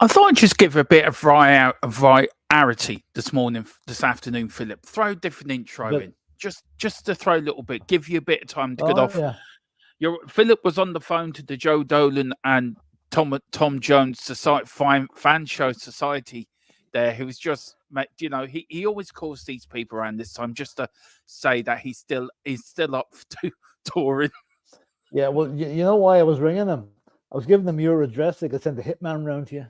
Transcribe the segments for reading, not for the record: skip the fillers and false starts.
I thought I'd just give a bit of variety this afternoon, Philip. Throw a different intro But in, just to throw a little bit, give you a bit of time to get oh off. yeah, Philip was on the phone to the Joe Dolan and Tom Jones fan show society. There, he was just, he always calls these people around this time just to say that he's still up to touring. yeah. Well, you know why I was ringing them? I was giving them your address. They could send a hitman round to you.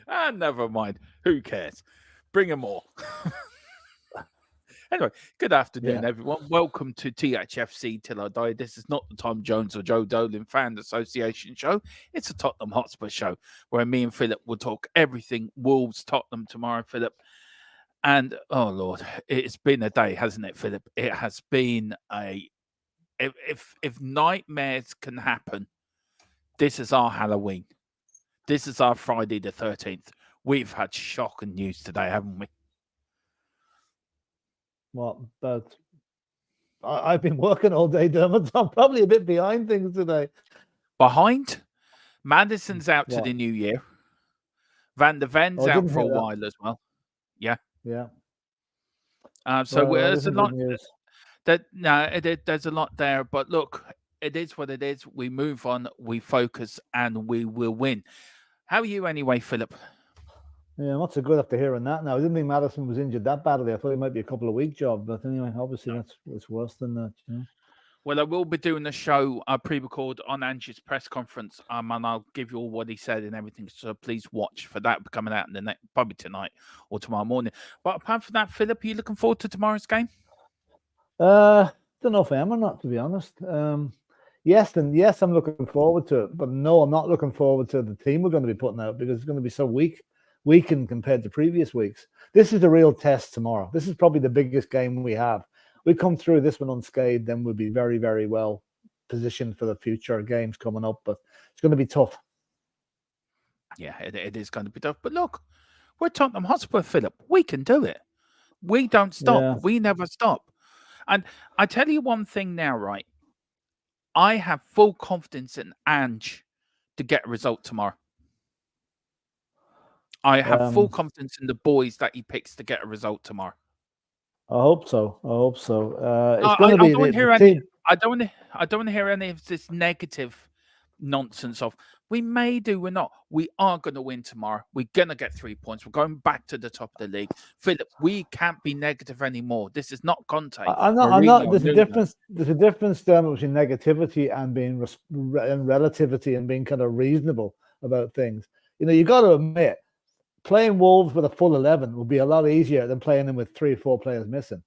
Never mind. Who cares? Bring them all. Anyway, good afternoon, Yeah. everyone. Welcome to Thfc Till I Die. This is not the Tom Jones or Joe Dolan Fan Association show. It's a Tottenham Hotspur show where me and Philip will talk everything Wolves Tottenham tomorrow, Philip. And oh Lord, it's been a day, hasn't it, Philip? It has been a if nightmares can happen, this is our Halloween. This is our Friday the 13th. We've had shocking news today, haven't we? Well, but I've been working all day, Dermot. So I'm probably a bit behind things today. Behind? Madison's out to What? the new year. Van der Ven's I out didn't for a hear that. while as well. Yeah. Yeah. So Well, that there's a isn't lot good news. there's a lot there, but look, it is what it is. We move on, we focus, and we will win. How are you anyway, Philip? Yeah, not so good after hearing that. Now, I didn't think Madison was injured that badly. I thought it might be a couple of week job, but anyway, obviously it's worse than that. You know? Well, I will be doing a show pre-record on Angie's press conference, and I'll give you all what he said and everything. So please watch for that coming out in the next, probably tonight or tomorrow morning. But apart from that, Philip, are you looking forward to tomorrow's game? Don't know if I am or not, to be honest. Yes, I'm looking forward to it, but no, I'm not looking forward to the team we're going to be putting out because it's going to be so weakened compared to previous weeks. This is a real test tomorrow. This is probably the biggest game we have. We come through this one unscathed, then we'll be very, very well positioned for the future games coming up, but it's going to be tough. Yeah, it is going to be tough. But look, we're Tottenham Hotspur, Philip. We can do it. We don't stop. Yeah. We never stop. And I tell you one thing now, right? I have full confidence in Ange to get a result tomorrow. I have full confidence in the boys that he picks to get a result tomorrow. I hope so. It's I going to be don't want to hear the any. team. I don't want to hear any of this negative nonsense of we may do, we're not. We are going to win tomorrow. We're going to get 3 points. We're going back to the top of the league. Philip, we can't be negative anymore. This is not Conte. I'm not. There's a difference. There's a difference between negativity and being and relativity and being kind of reasonable about things. You know, you got to admit, playing Wolves with a full 11 would be a lot easier than playing them with 3 or 4 players missing.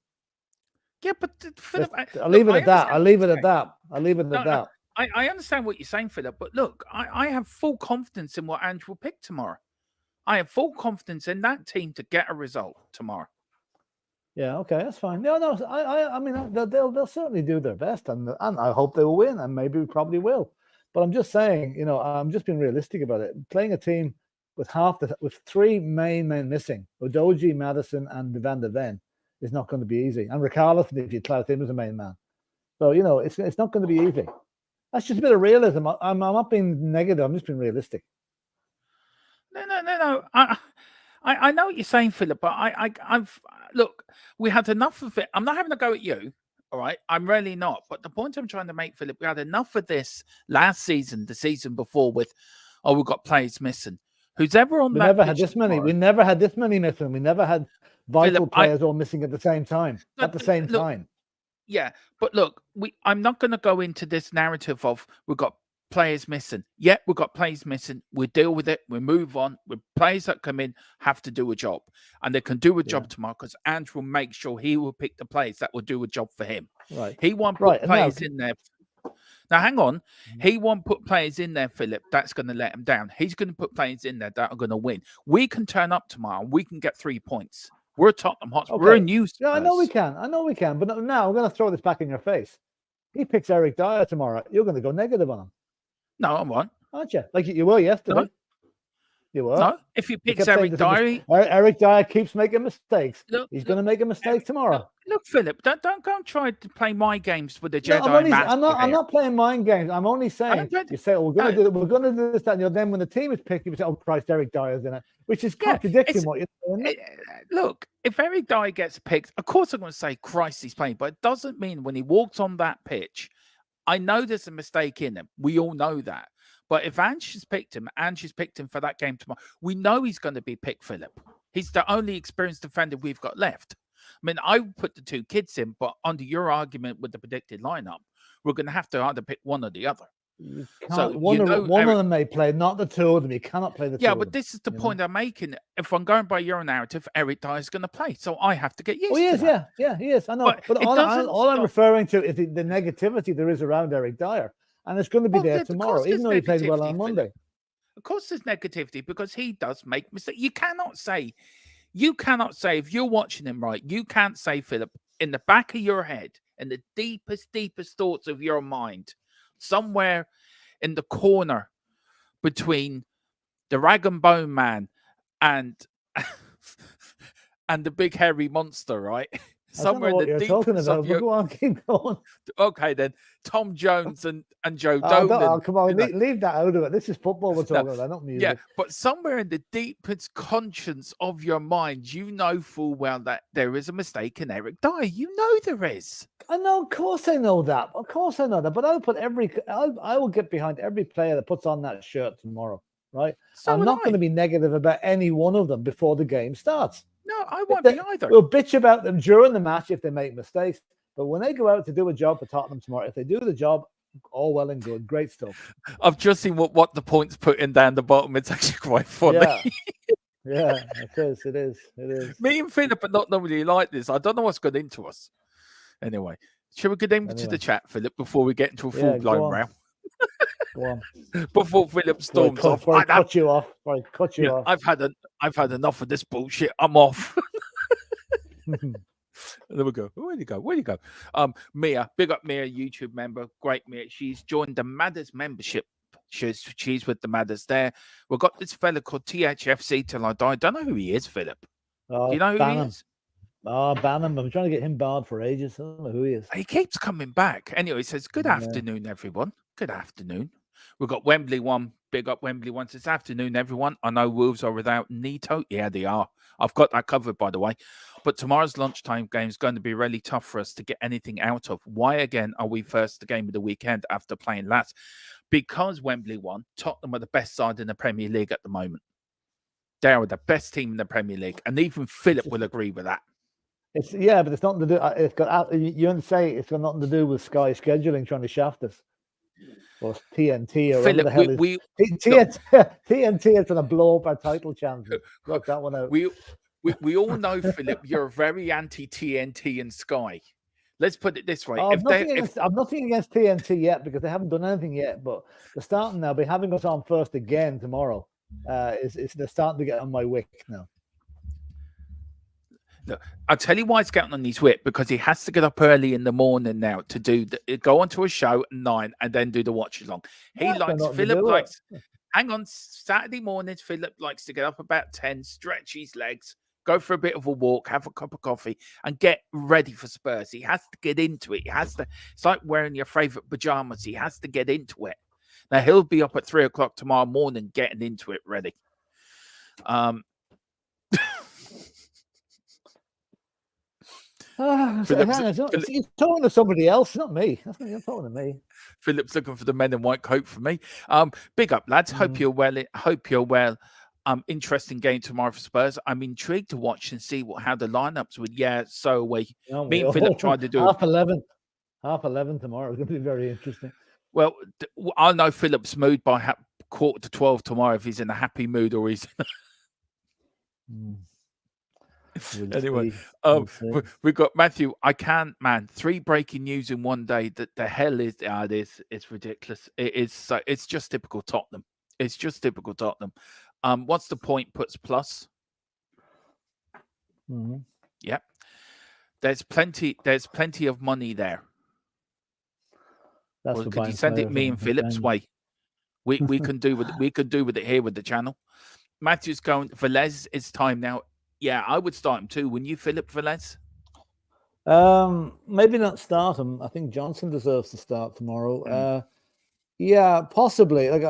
Yeah, but Philip, I'll leave it at that. I'll leave it at that. I understand what you're saying, Philip, but look, I have full confidence in what Ange will pick tomorrow. I have full confidence in that team to get a result tomorrow. Yeah, okay, that's fine. No, I mean, they'll certainly do their best, and I hope they will win, and maybe we probably will. But I'm just saying, you know, I'm just being realistic about it. Playing a team with with 3 main men missing, Udogie, Madison, and Van der Ven, is not going to be easy. And Richarlison, if you clout him as a main man, so you know, it's not going to be easy. That's just a bit of realism. I'm not being negative. I'm just being realistic. No. I know what you're saying, Philip, but I've look. We had enough of it. I'm not having a go at you. All right, I'm really not. But the point I'm trying to make, Philip, we had enough of this last season, the season before, with we've got players missing. Who's ever on we that? Never had this many. We never had this many missing. We never had vital Philip, players all missing at the same time. Time. Yeah, but look, I'm not going to go into this narrative of we've got players missing. Yeah, we've got players missing. We deal with it. We move on. With players that come in have to do a job, and they can do a job tomorrow because Ange will make sure he will pick the players that will do a job for him. Right. He won't put players in there. Now, hang on. He won't put players in there, Philip, that's going to let him down. He's going to put players in there that are going to win. We can turn up tomorrow. We can get 3 points. We're Tottenham Hotspur. Okay. We're a new Spurs. Yeah, I know we can. But now I'm going to throw this back in your face. He picks Eric Dyer tomorrow. You're going to go negative on him. No, I won't. Aren't you? Like you were yesterday. You were. No, if he You picks kept saying Eric Dyer, Eric Dyer keeps making mistakes. look, He's look, going to make a mistake Eric, tomorrow. look, Philip, don't go and try to play my games with the No, Jedi Master I'm here. not playing mind games. I'm only saying, you say, oh, we're going to do this, that, and then when the team is picked, you say, oh, Christ, Eric Dyer's in it, which is contradicting what you're saying. Look, if Eric Dyer gets picked, of course I'm going to say, Christ, he's playing, but it doesn't mean when he walks on that pitch, I know there's a mistake in him. We all know that. But if Ange's picked him for that game tomorrow, we know he's going to be picked, Philip. He's the only experienced defender we've got left. I mean, I would put the two kids in, but under your argument with the predicted lineup, we're going to have to either pick one or the other. You can't. So one of them may play, not the two of them. You cannot play the two. Yeah, but this is the point I'm making. If I'm going by your narrative, Eric Dyer is going to play, so I have to get used to that. Yeah, he is. I know. But all I'm referring to is the negativity there is around Eric Dyer, and it's going to be there tomorrow, even though he played well on Monday. Of course, there's negativity because he does make mistakes. You cannot say if you're watching him, right? You can't say, Philip, in the back of your head, in the deepest thoughts of your mind, somewhere in the corner between the rag and bone man and the big hairy monster, right? Somewhere in the deepest of your... Go on, keep going. Okay, then Tom Jones and Joe Dolan. Come on, leave that out of it. This is football we're talking about, not music. Yeah, but somewhere in the deepest conscience of your mind, you know full well that there is a mistake in Eric Dyer. You know there is. I know, of course I know that. Of course I know that. But I will get behind every player that puts on that shirt tomorrow, right? So I'm not going to be negative about any one of them before the game starts. No, I won't be either. We'll bitch about them during the match if they make mistakes. But when they go out to do a job for Tottenham tomorrow, if they do the job, all well and good. Great stuff. I've just seen what the points put in down the bottom. It's actually quite funny. Yeah, it is. Me and Philip are not normally like this. I don't know what's got into us. Anyway, shall we get into the chat, Philip, before we get into a full-blown row? Go on. Before Philip storms off. I cut you off. I've had enough of this bullshit. I'm off. There we go. Where'd you go? Mia, big up Mia, YouTube member. Great Mia. She's joined the Madders membership. She's with the Madders there. We've got this fella called Thfc till I die. Don't know who he is, Philip. Do you know who he is? Oh, ban him. I'm trying to get him barred for ages. I don't know who he is. He keeps coming back. Anyway, he says, good afternoon, everyone. Good afternoon. We've got Wembley One. Big up Wembley One. This afternoon, everyone. I know Wolves are without Nito. Yeah, they are. I've got that covered, by the way. But tomorrow's lunchtime game is going to be really tough for us to get anything out of. Why, again, are we first the game of the weekend after playing last? Because Wembley One, Tottenham are the best side in the Premier League at the moment. They are the best team in the Premier League. And even Philip will agree with that. But it's nothing to do. It's got you say it's got nothing to do with Sky scheduling trying to shaft us, or TNT or whatever the hell TNT is trying to blow up our title chances. Work that one out. We all know, Philip, you're very anti TNT and Sky. Let's put it this way: I'm nothing against TNT yet because they haven't done anything yet, but they're starting now. By having us on first again tomorrow, they're starting to get on my wick now. Look, I'll tell you why it's getting on his whip, because he has to get up early in the morning now to go onto a show at 9 and then do the watch along. Hang on, Saturday mornings, Philip likes to get up about 10, stretch his legs, go for a bit of a walk, have a cup of coffee, and get ready for Spurs. He has to get into it. It's like wearing your favorite pajamas. He has to get into it. Now, he'll be up at 3 o'clock tomorrow morning getting into it ready. He's talking to somebody else, not me. You're talking to me. Philip's looking for the men in white coat for me. Big up, lads. Hope you're well. Interesting game tomorrow for Spurs. I'm intrigued to watch and see how the lineups would. Yeah, so me and Philip tried to do half 11 tomorrow. It's going to be very interesting. Well, I'll know Philip's mood by 11:45 tomorrow if he's in a happy mood or he's. Anyway, we've got Matthew. I can't, man. 3 breaking news in one day. That the hell is this? It's ridiculous. It is. So it's just typical Tottenham. It's just typical Tottenham. What's the point? Puts plus. Yeah. There's plenty of money there. Could you send it me and Philip's way? We can do with it here with the channel. Matthew's going. Velez, it's time now. Yeah, I would start him too. Wouldn't you, Philip Velez? Maybe not start him. I think Johnson deserves to start tomorrow. Mm. Yeah, possibly. Like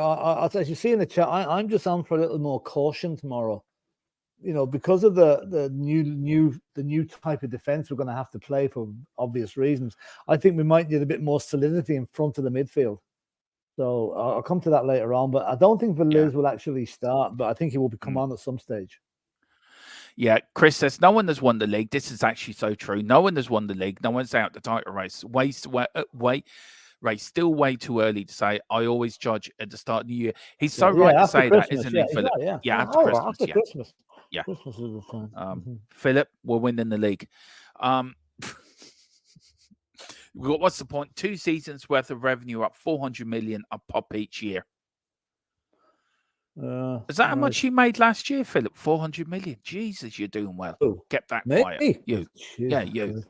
as you see in the chat, I'm just on for a little more caution tomorrow. You know, because of the new type of defense we're going to have to play for obvious reasons. I think we might need a bit more solidity in front of the midfield. So I'll come to that later on. But I don't think Velez will actually start. But I think he will come on at some stage. Yeah, Chris says no one has won the league. This is actually so true. No one has won the league. No one's out the title race. Still way too early to say. I always judge at the start of the year. He's so right to say Christmas, that, isn't he, Philip? Yeah, after Christmas. After Christmas. Yeah. Christmas is the time. Philip, we're winning the league. What's the point? 2 seasons worth of revenue up 400 million a pop each year. Is that how much you made last year, Philip? 400 million. Jesus, you're doing well. Ooh, get that me? quiet. You. Yeah, you.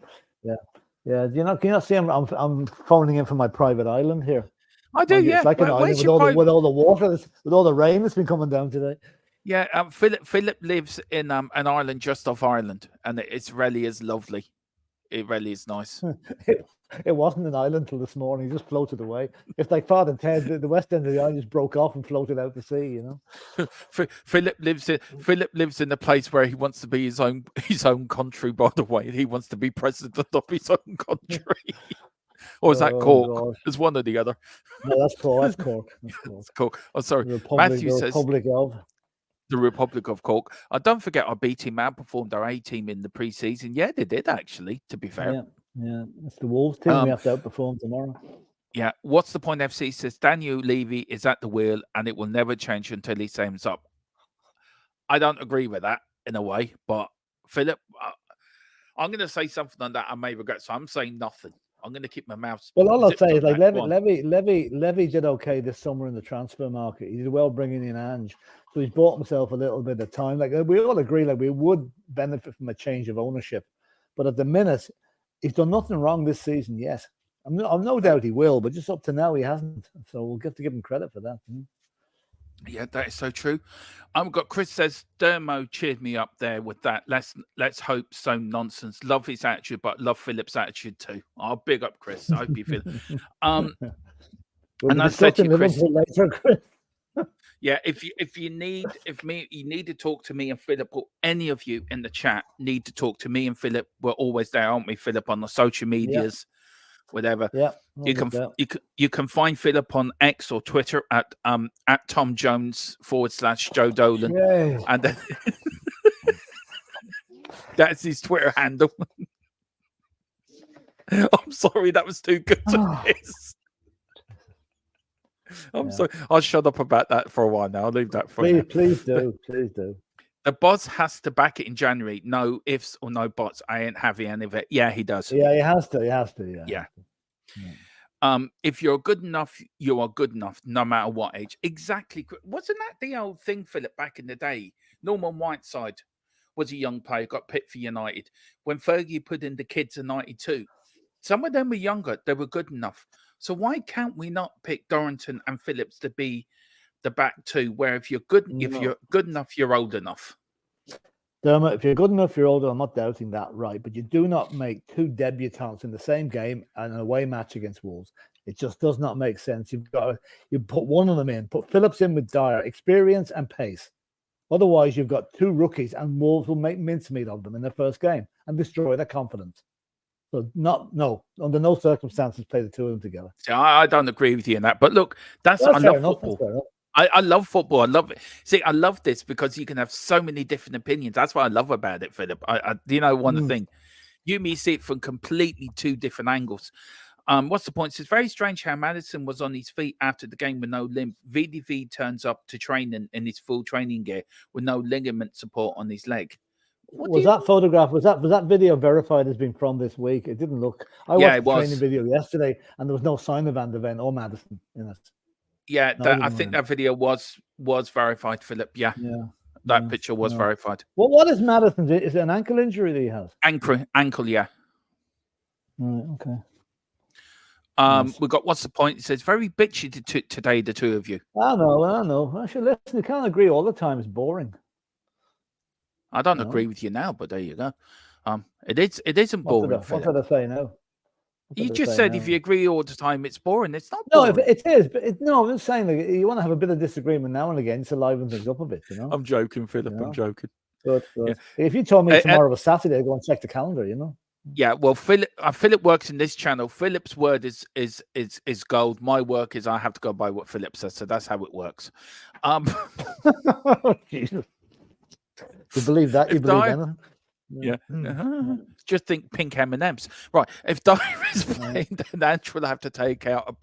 Yeah. Do you not see I'm phoning in from my private island here. I do, yeah. It's like an island with all the water, with all the rain that's been coming down today. Yeah, Philip lives in an island just off Ireland, and it really is lovely. It really is nice. It wasn't an island till this morning. It just floated away. It's like Father Ted. The west end of the island just broke off and floated out to sea. You know. Philip lives in a place where he wants to be his own country. By the way, he wants to be president of his own country. Or is that Cork? God. It's one or the other. No, that's Cork. That's Cork. That's Cork. Oh, sorry. Matthew says the Republic of Cork. Don't forget our B team outperformed our A team in the preseason. Yeah, they did actually. To be fair. Yeah. It's the Wolves team we have to outperform tomorrow. Yeah. What's the point? FC says Daniel Levy is at the wheel and it will never change until he signs up. I don't agree with that in a way, but Philip, I'm going to say something on that I may regret. So I'm saying nothing. I'm going to keep my mouth. Well, all I'll say is like Levy did okay this summer in the transfer market. He did well bringing in Ange, so he's bought himself a little bit of time. Like we all agree, like we would benefit from a change of ownership, but at the minute, he's done nothing wrong this season yet. I'm no doubt he will, but just up to now he hasn't. So we'll have to give him credit for that. Yeah, that is so true. Got Chris says Dermo cheered me up there with that. Let's hope so nonsense. Love his attitude, but love Philip's attitude too. I'll big up Chris. I hope you feel. And I said to you, Chris. Yeah, if you need to talk to me and Philip, or any of you in the chat need to talk to me and Philip. We're always there, aren't we, Philip, on the social medias, whatever. Yeah, you can find Philip on X or Twitter at Tom Jones /Joe Dolan. Yay. And that's his Twitter handle. I'm sorry, that was too good to miss. I'm sorry. I'll shut up about that for a while now. I'll leave that for you. Please do. The boss has to back it in January. No ifs or no buts. I ain't having any of it. Yeah, he does. Yeah, he has to. Yeah. If you're good enough, you are good enough, no matter what age. Exactly. Wasn't that the old thing, Philip, back in the day? Norman Whiteside was a young player, got picked for United. When Fergie put in the kids in 92, some of them were younger. They were good enough. So why can't we not pick Dorrington and Phillips to be the back two? Where if you're good enough, you're old enough. Dermot, if you're good enough, you're older. I'm not doubting that, right? But you do not make two debutants in the same game and an away match against Wolves. It just does not make sense. You put one of them in, put Phillips in with Dyer, experience and pace. Otherwise, you've got two rookies, and Wolves will make mincemeat of them in their first game and destroy their confidence. So under no circumstances play the two of them together. See, I don't agree with you in that. But look, I love football. I love football. I love it. See, I love this because you can have so many different opinions. That's what I love about it, Philip. One thing. You and me see it from completely two different angles. What's the point? It's very strange how Maddison was on his feet after the game with no limp. VDV turns up to training in his full training gear with no ligament support on his leg. That photograph, was that video verified as being from this week? It didn't look. I watched the training video yesterday, and there was no sign of Van de Ven or Maddison in it. Yeah, I think that video was verified, Philip. Yeah. That picture was verified. Well, what is Maddison? Is it an ankle injury that he has? Ankle, yeah. Right, okay. Yes. We've got what's the point? It says very bitchy today, the two of you. I know. Actually, listen, you can't agree all the time. It's boring. I don't No. agree with you now, but there you go. It isn't boring. What did I say now? You just said if you agree all the time, it's boring. It's not No, boring. it is, but no, I'm just saying like, you want to have a bit of disagreement now and again to liven things up a bit, you know. I'm joking, Philip. I'm joking. Good. Yeah. If you told me tomorrow was Saturday, I'd go and check the calendar, you know. Yeah, well, Philip works in this channel. Philip's word is gold. My work is I have to go by what Philip says, so that's how it works. Jesus. You believe that? You believe anything? Yeah. Just think pink M&Ms. Right. If Dyer is playing, then Ange will have to take out a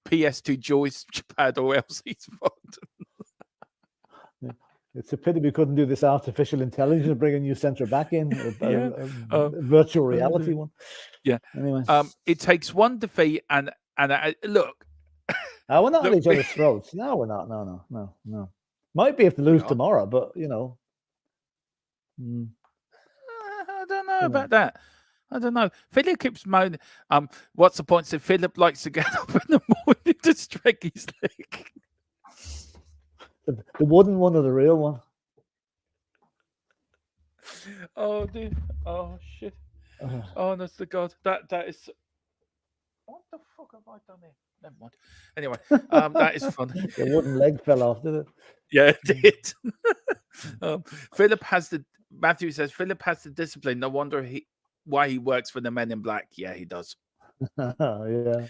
PS2 joypad or else he's fucked. It's a pity we couldn't do this artificial intelligence and bring a new centre back in, a virtual reality one. Yeah. Anyway, it takes one defeat and look. We're not at each other's throats. No, we're not. No. Might be if they lose tomorrow, but you know. I don't know about that. I don't know. Philip keeps moaning. What's the point? So Philip likes to get up in the morning to stretch his leg. The wooden one or the real one? Oh, dude. Oh, shit. Honest to God. That is... What the fuck have I done here? Never mind. Anyway, that is fun. The wooden leg fell off, did it? Yeah, it did. Philip has the... Matthew says, Philip has the discipline. No wonder why he works for the Men in Black. Yeah, he does. Yeah.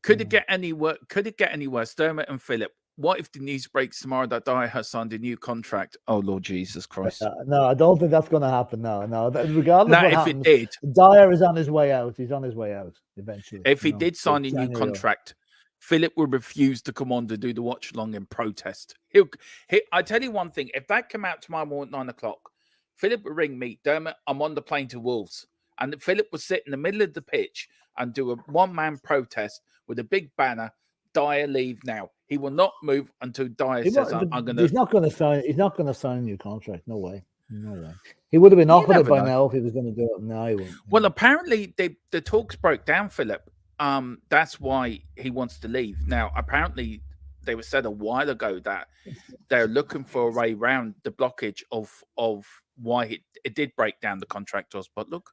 Could it get any worse? Could it get any worse? Dermot and Philip. What if the news breaks tomorrow that Dyer has signed a new contract? Oh, Lord Jesus Christ. No, I don't think that's going to happen. No. Regardless of what happens, it did, Dyer is on his way out. He's on his way out eventually. If he did sign a new contract, Philip would refuse to come on to do the watch along and protest. I tell you one thing. If that came out tomorrow morning at 9:00, Philip would ring me, Dermot, I'm on the plane to Wolves. And Philip would sit in the middle of the pitch and do a one-man protest with a big banner, Dyer leave now. He will not move until Dyer says, I'm going to... He's not going to sign a new contract. No way. He would have been offered it by now if he was going to do it. No, he won't. Well, apparently the talks broke down, Philip. That's why he wants to leave. Now, apparently they were said a while ago that they're looking for a way around the blockage of why it did break down the contractors. But look,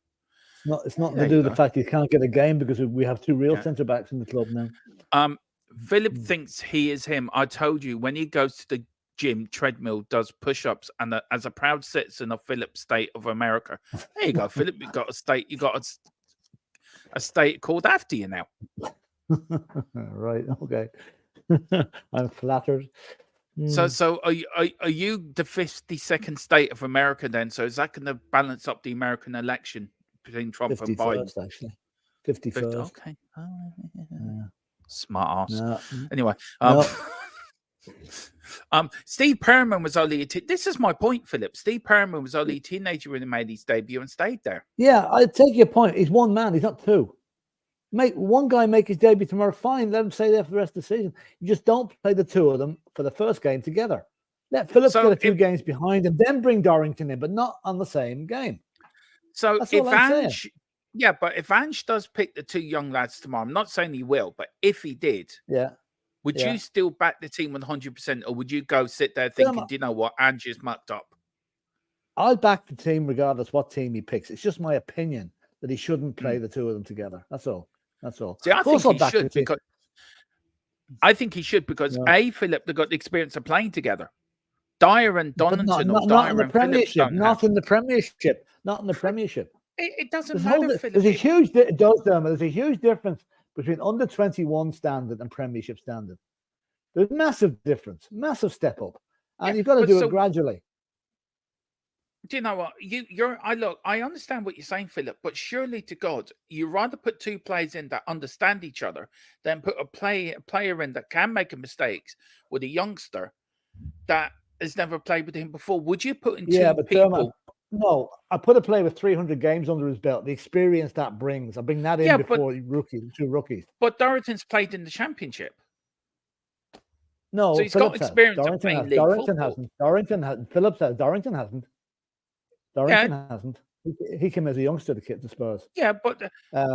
it's not to do with the fact he can't get a game because we have two real centre backs in the club now. Philip thinks he is him. I told you, when he goes to the gym, treadmill, does push-ups, and as a proud citizen of Philip's state of America, there you go, Philip. You got a state. You got a state called after you now. Right. Okay. I'm flattered. So are you the 52nd state of America then? So is that going to balance up the American election between Trump and Biden? Actually, 51st. Okay. Smart ass. No. Anyway, Steve Perriman was only this is my point, Philip. Steve Perriman was only a teenager when he made his debut and stayed there. Yeah, I take your point. He's one man. He's not two. Make one guy make his debut tomorrow. Fine, let him stay there for the rest of the season. You just don't play the two of them for the first game together. Let Phillips get a few games behind and then bring Dorrington in, but not on the same game. So if Ange, but if Ange does pick the two young lads tomorrow, I'm not saying he will, but if he did, would you still back the team 100%, or would you go sit there thinking, do you know what, Ange is mucked up? I'll back the team regardless what team he picks. It's just my opinion that he shouldn't play the two of them together. That's all. See, I think he should because Philip, they've got the experience of playing together. Dyer and Donington, not in the Premiership. Not in the Premiership. Not in the Premiership. It doesn't matter. There's a huge. There's a huge difference between under 21 standard and Premiership standard. There's massive difference, massive step up, and you've got to do it gradually. Do you know what? I understand what you're saying, Philip, but surely to God, you rather put two players in that understand each other than put a player in that can make mistakes with a youngster that has never played with him before. Would you put in two people? No, I put a player with 300 games under his belt. The experience that brings, I bring that in before two rookies. But Dorrington's played in the Championship. No, so he's got experience of playing league football. Dorrington hasn't. Phillips has. Dorrington hasn't. Dorrington hasn't. He came as a youngster to the Spurs. Yeah, but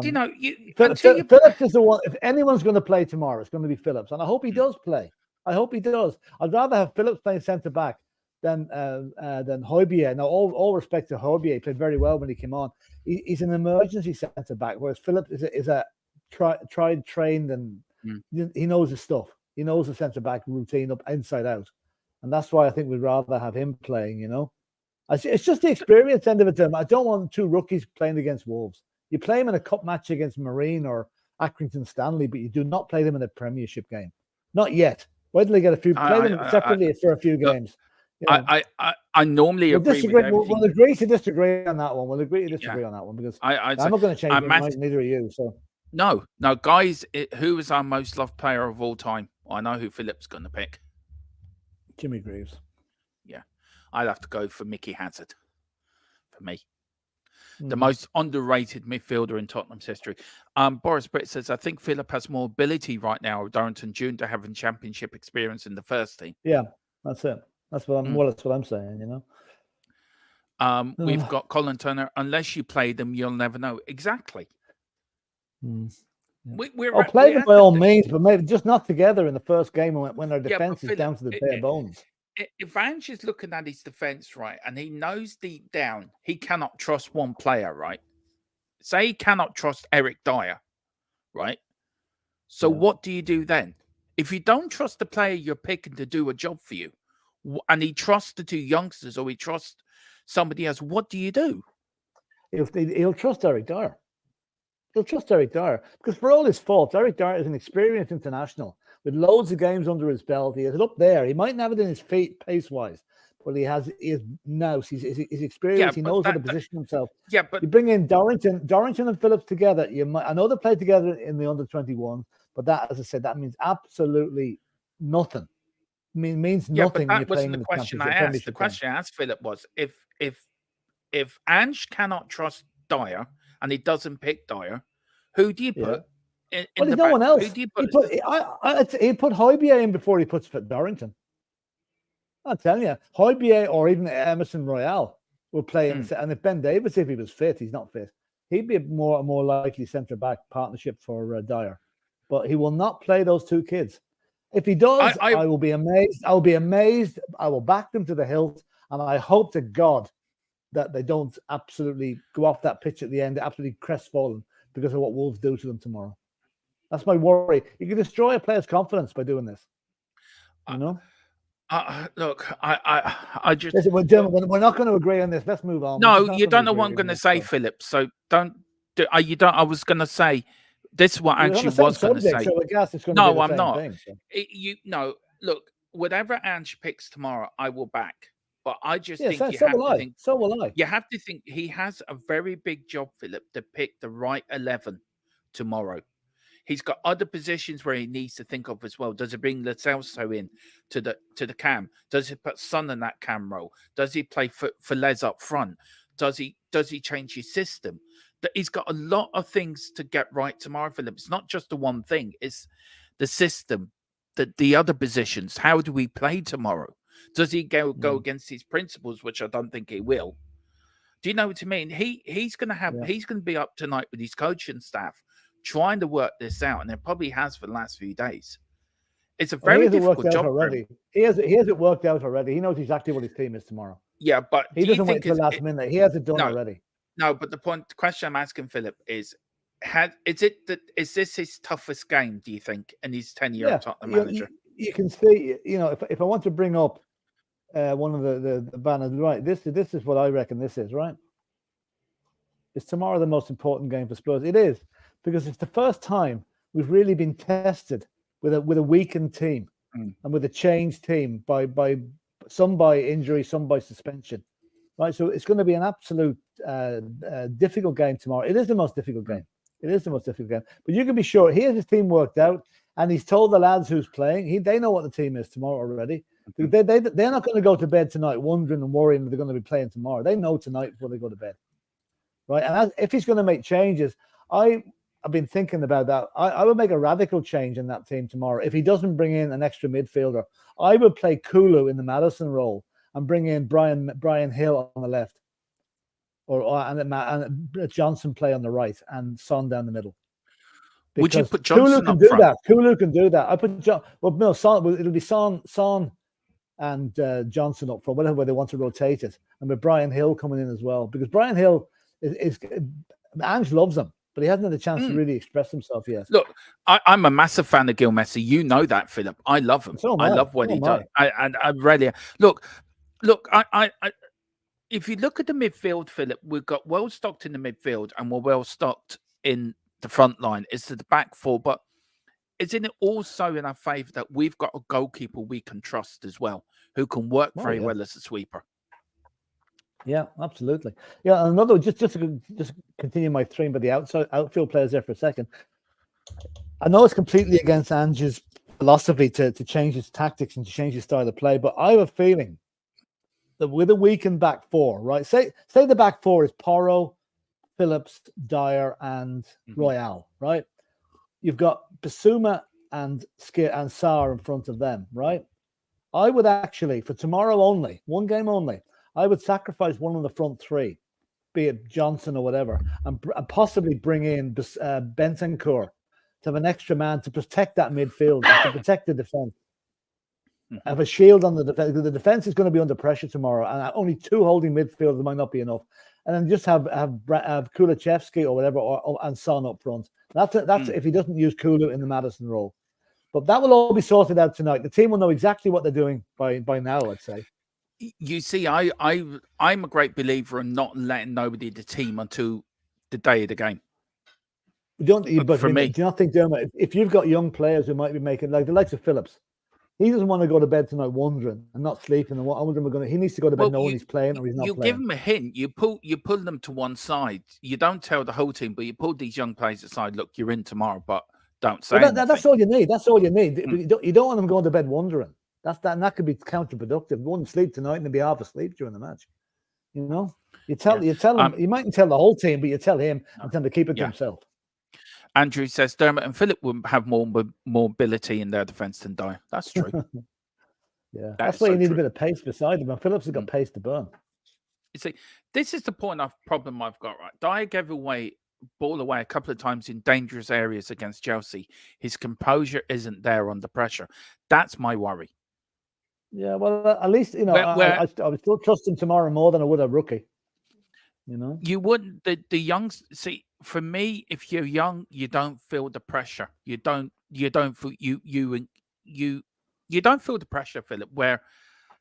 you know, Phillips is the one. If anyone's going to play tomorrow, it's going to be Phillips, and I hope he does play. I hope he does. I'd rather have Phillips playing centre back than Højbjerg. Now, all respect to Højbjerg, he played very well when he came on. He's an emergency centre back, whereas Phillips is a tried, trained, and he knows his stuff. He knows the centre back routine up inside out, and that's why I think we'd rather have him playing. You know, it's just the experience end of it. I don't want two rookies playing against Wolves. You play them in a cup match against Marine or Accrington Stanley, but you do not play them in a Premiership game. Not yet. Wait till they get a few. Play them separately for a few games. You know, I normally agree with everything. We'll agree to disagree on that one. We'll agree to disagree on that one because I'm not going to change my mind. Neither are you. So no, guys. Who is our most loved player of all time? I know who Philip's going to pick. Jimmy Greaves. Yeah, I'd have to go for Mickey Hazard. For me, the most underrated midfielder in Tottenham's history. Boris Britt says, I think Philip has more ability right now of Dorrington June to having championship experience in the first team. Yeah, that's it. That's what I'm. Well, that's what I'm saying. You know. We've got Colin Turner. Unless you play them, you'll never know. Exactly. Yeah. Play them by all means, but maybe just not together in the first game when our defense is down to the bare bones. If Ange is looking at his defense, right, and he knows deep down he cannot trust one player, right? Say he cannot trust Eric Dyer, right? So what do you do then? If you don't trust the player you're picking to do a job for you, and he trusts the two youngsters or he trusts somebody else, what do you do? He'll trust Eric Dyer. He'll trust Eric Dyer because for all his faults, Eric Dyer is an experienced international with loads of games under his belt. He is up there. He might have it in his feet pace-wise, but he is nous. He's experienced. He knows how to position himself. Yeah, but you bring in Dorrington and Phillips together. I know they played together in the under-21, but that, as I said, that means absolutely nothing. Means nothing. But that wasn't the question I asked. The question I asked Philip was if Ange cannot trust Dyer and he doesn't pick Dyer, who do you put? There's no one else. He put Højbjerg in before he puts Dorrington. I'm telling you, Højbjerg or even Emerson Royale will play him. And if Ben Davis, if he was fit, he's not fit. He'd be a more likely centre back partnership for Dyer, but he will not play those two kids. If he does, I will be amazed. I will be amazed. I will back them to the hilt, and I hope to God that they don't absolutely go off that pitch at the end, absolutely crestfallen because of what Wolves do to them tomorrow. That's my worry. You can destroy a player's confidence by doing this. You know? Look, I just... Listen, we're not going to agree on this. Let's move on. No, you don't know what I'm going to say, Philip. So don't... You don't. I was going to say... This is what I actually was going to say. So I guess it's going no, to be the I'm same not. Thing, Look, whatever Ange picks tomorrow, I will back. But I just think So will I. You have to think he has a very big job, Philip, to pick the right 11 tomorrow. He's got other positions where he needs to think of as well. Does he bring Lo Celso in to the cam? Does he put Son in that cam role? Does he play for Les up front? Does he change his system? He's got a lot of things to get right tomorrow, Philip. It's not just the one thing. It's the system, the other positions. How do we play tomorrow? Does he go against his principles, which I don't think he will? Do you know what I mean? He's going to be up tonight with his coaching staff trying to work this out, and it probably has for the last few days. It's a very difficult job already. He has it worked out already. He knows exactly what his team is tomorrow. Yeah, but he doesn't wait till the last minute. He has it done already. No, but the question I'm asking Philip is this his toughest game, do you think, in his tenure as Tottenham manager? You can see, if I want to bring up one of the banners, right, this is what I reckon this is, right? Is tomorrow the most important game for Spurs? It is, because it's the first time we've really been tested with a weakened team and with a changed team by some by injury, some by suspension. Right, so it's going to be an absolute difficult game tomorrow. It is the most difficult game. But you can be sure he has his team worked out, and he's told the lads who's playing. They know what the team is tomorrow already. They're not going to go to bed tonight wondering and worrying that they're going to be playing tomorrow. They know tonight before they go to bed, right? And if he's going to make changes, I've been thinking about that. I would make a radical change in that team tomorrow. If he doesn't bring in an extra midfielder, I would play Kulu in the Maddison role and bring in Brian Hill on the left. and Johnson play on the right and Son down the middle. Would you Because put Johnson Kulu can up do front? that. Kulu can do that. I put no Son. It'll be Son and Johnson up front, whatever way they want to rotate it, and with Brian Hill coming in as well, because Brian Hill is Ange loves him, but he hasn't had a chance to really express himself yet. Look, I'm a massive fan of Gil Messi. You know that, Philip. I love him. So I love what he does. I really look. I if you look at the midfield, Philip, we've got well stocked in the midfield and we're well stocked in the front line. It's to the back four, but isn't it also in our favour that we've got a goalkeeper we can trust as well, who can work very well as a sweeper? Yeah, absolutely. Yeah, another just to continue my theme, but the outfield players there for a second. I know it's completely against Ange's philosophy to change his tactics and to change his style of play, but I have a feeling that with a weakened back four, right? Say the back four is Porro, Phillips, Dyer, and Royale, right? You've got Basuma and Sarr in front of them, right? I would actually, for tomorrow only, one game only, I would sacrifice one of the front three, be it Johnson or whatever, and possibly bring in Bentancur to have an extra man to protect that midfield, to protect the defense. Have a shield on the defense. The defense is going to be under pressure tomorrow, and only two holding midfielders might not be enough. And then just have Kulachevsky or whatever, and Son up front. That's if he doesn't use Kulu in the Madison role. But that will all be sorted out tonight. The team will know exactly what they're doing by now, I'd say. You see, I'm a great believer in not letting nobody the team until the day of the game. Do you not think, Dermot, if you've got young players who might be making, like the likes of Phillips, he doesn't want to go to bed tonight wondering and not sleeping. And what we're going to. He needs to go to bed knowing he's playing or he's not playing. You give him a hint. You pull them to one side. You don't tell the whole team, but you pull these young players aside. Look, you're in tomorrow, but don't say anything. That's all you need. That's all you need. You don't want them going to bed wondering. And that could be counterproductive. They wouldn't sleep tonight and they'd be half asleep during the match. You know, you tell him. You mightn't tell the whole team, but you tell him and tell him to keep it to himself. Andrew says Dermot and Philip will have more mobility in their defence than Dyer. That's true. Yeah, that's why you need a bit of pace beside him. And Phillips has got pace to burn. You see, this is the problem I've got, right? Dyer gave ball away a couple of times in dangerous areas against Chelsea. His composure isn't there under pressure. That's my worry. Yeah, well, at least, you know, I would still trust him tomorrow more than I would a rookie. You know? You wouldn't, the young, see, for me, if you're young, you don't feel the pressure. You don't feel you don't feel the pressure, Philip, where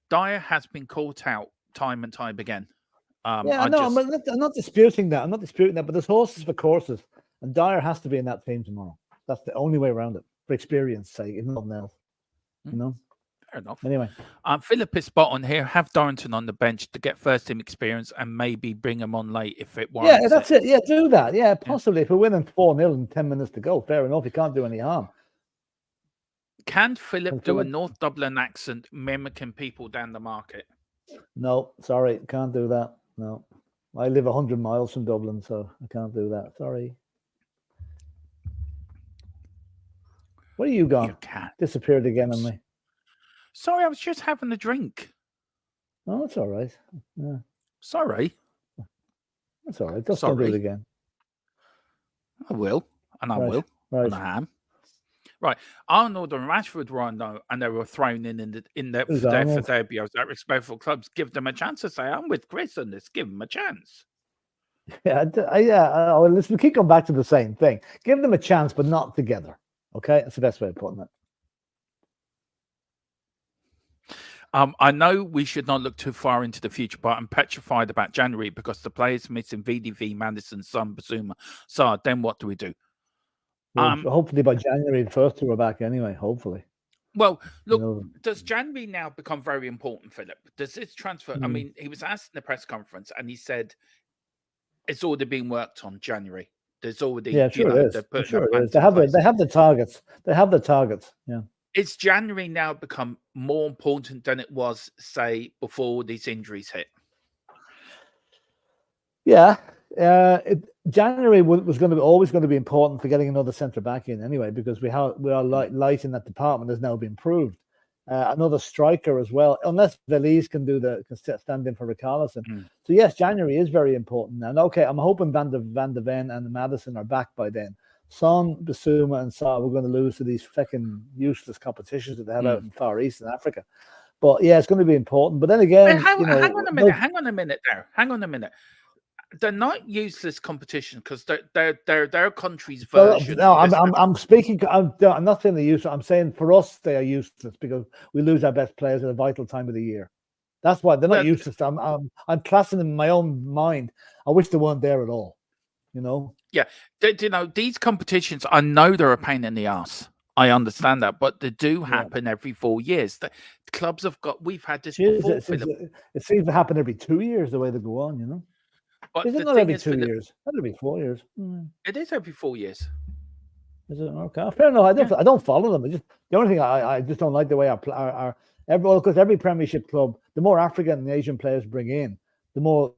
Dyer has been caught out time and time again. I'm not disputing that. I'm not disputing that, but there's horses for courses, and Dyer has to be in that team tomorrow. That's the only way around it, for experience sake, if nothing else. You know? Fair enough. Anyway. Philip is spot on here. Have Dorrington on the bench to get first team experience and maybe bring him on late if it warrants. Yeah, that's it. Yeah, do that. Yeah, possibly. If we're winning 4-0 and 10 minutes to go, fair enough. He can't do any harm. Can Philip do a North Dublin accent mimicking people down the market? No, sorry. Can't do that. No. I live 100 miles from Dublin, so I can't do that. Sorry. Where are you gone? You can't. Disappeared again on me. Sorry, I was just having a drink. Oh, that's all right. Yeah. Sorry. That's all right. Just don't do it again. I will. And I will. Right. And I am. Right. Arnold and Rashford were on, and they were thrown in their for their BOs at respectful clubs. Give them a chance to say, I'm with Chris on this. Give them a chance. Yeah. Listen, we keep going back to the same thing. Give them a chance, but not together. Okay? That's the best way of putting it. I know we should not look too far into the future, but I'm petrified about January because the players missing VDV, Madison, Son, Basuma. So then what do we do? Well, hopefully by January, the first two are back anyway, hopefully. Well, look, does January now become very important, Philip? Does this transfer? I mean, he was asked in the press conference and he said it's already being worked on January. There's already, it is. Sure it is. They have the targets. They have the targets. Yeah. It's January now become more important than it was, say, before these injuries hit? Yeah. January was always going to be important for getting another centre back in anyway, because we are light in that department has now been proved. another striker as well, unless Veliz can stand in for Richarlison. Mm. So yes, January is very important. And okay, I'm hoping Van de Ven and Maddison are back by then. Son, Bissouma, and Sarr, we're going to lose to these fucking useless competitions that they have out in Far East and Africa. But yeah, it's going to be important. But then again, hang on a minute. Hang on a minute. They're not useless competition because they're country's version. No, I'm speaking. I'm not saying they're useless. I'm saying for us they are useless because we lose our best players at a vital time of the year. That's why they're not useless. I'm classing them in my own mind. I wish they weren't there at all. You know. Yeah, you know, these competitions. I know they're a pain in the ass. I understand that, but they do happen every 4 years. The clubs have got. We've had this before. It seems to happen every 2 years the way they go on. You know. But is it not every 2 years? Not every 4 years. It is every 4 years. Is it okay? Fair enough. I don't follow them. The only thing I just don't like the way because every Premiership club, the more African and Asian players bring in, the more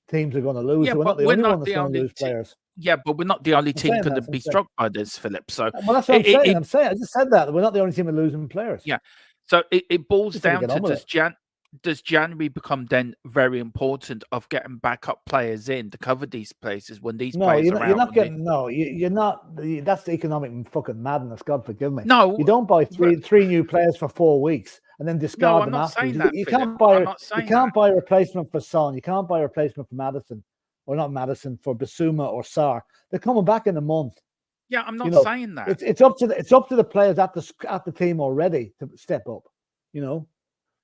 teams are going to lose. Yeah, so we're not the only one that's going to lose players. Yeah, but we're not the only team going to be struck by this, Philip. So well, that's what I'm saying. I just said that we're not the only team losing players. Yeah. So it boils down to does January become then very important of getting backup players in to cover these places when these players are out? You're not. That's the economic fucking madness. God forgive me. No, you don't buy three new players for 4 weeks and then discard them afterwards. You can't buy a replacement for Son. You can't buy a replacement for Maddison, or not Maddison, for Bissouma or Sarr. They're coming back in a month. Yeah, I'm not saying that. It's up to the players at the team already to step up. You know.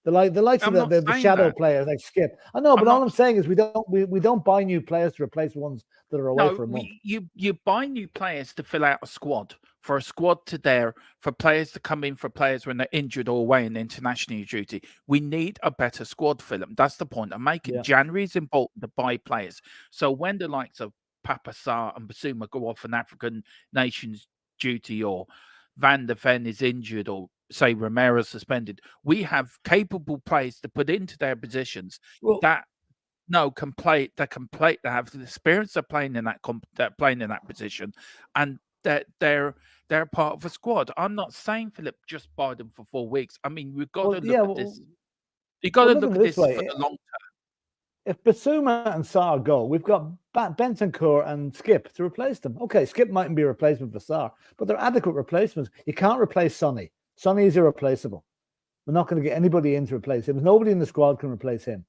The likes of the shadow players like Skip. I know, but all I'm saying is we don't buy new players to replace ones that are away for a month. You buy new players to fill out a squad, for players to come in, for players when they're injured or away in international duty. We need a better squad, Philip. That's the point I'm making. Yeah. January is important to buy players. So when the likes of Papa Sarr and Bissouma go off an African nations duty, or Van de Ven is injured, or say Romero suspended, we have capable players to put into their positions that can play. That have the experience of playing in that position, and that they're part of a squad. I'm not saying, Philip, just buy them for 4 weeks. I mean, we've got to look at this. You've got to look at this for the long term. If Bissouma and Sarr go, we've got Bentancur and Skip to replace them. Okay, Skip mightn't be a replacement for Sarr, but they're adequate replacements. You can't replace Sonny. Sonny is irreplaceable. We're not going to get anybody in to replace him. Nobody in the squad can replace him.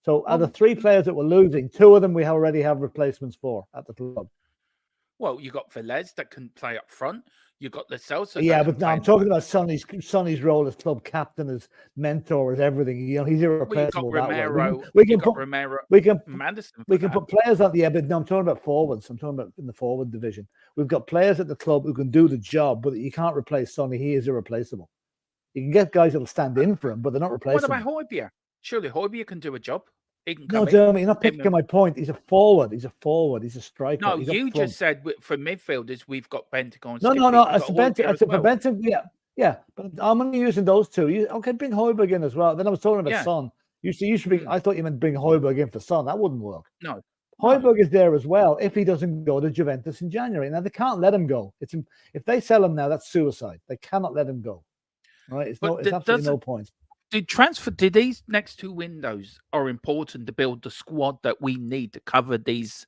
So out of 3 players that we're losing, 2 of them we already have replacements for at the club. Well, you got Velez that can play up front. You got Lascelles. Yeah, but no, I'm talking about Sonny's role as club captain, as mentor, as everything. You know, he's irreplaceable. Well, Romero. We can put Romero. Madison. We can put players on the but no, I'm talking about forwards. I'm talking about in the forward division. We've got players at the club who can do the job, but you can't replace Sonny. He is irreplaceable. You can get guys that'll stand in for him, but they're not replaceable. What about Højbjerg? Surely Højbjerg can do a job. No, Jeremy, you're not picking my point. He's a forward. He's a striker. No, you just said for midfielders we've got Bentancur. No. For Bentancur, yeah. But I'm only using those 2. Okay, bring Højbjerg in as well. Then I was talking about Son. You should bring. I thought you meant bring Højbjerg in for Son. That wouldn't work. No. Højbjerg is there as well if he doesn't go to Juventus in January. Now they can't let him go. If they sell him now, that's suicide. They cannot let him go. Right? It's absolutely no point. Did these next 2 windows are important to build the squad that we need to cover these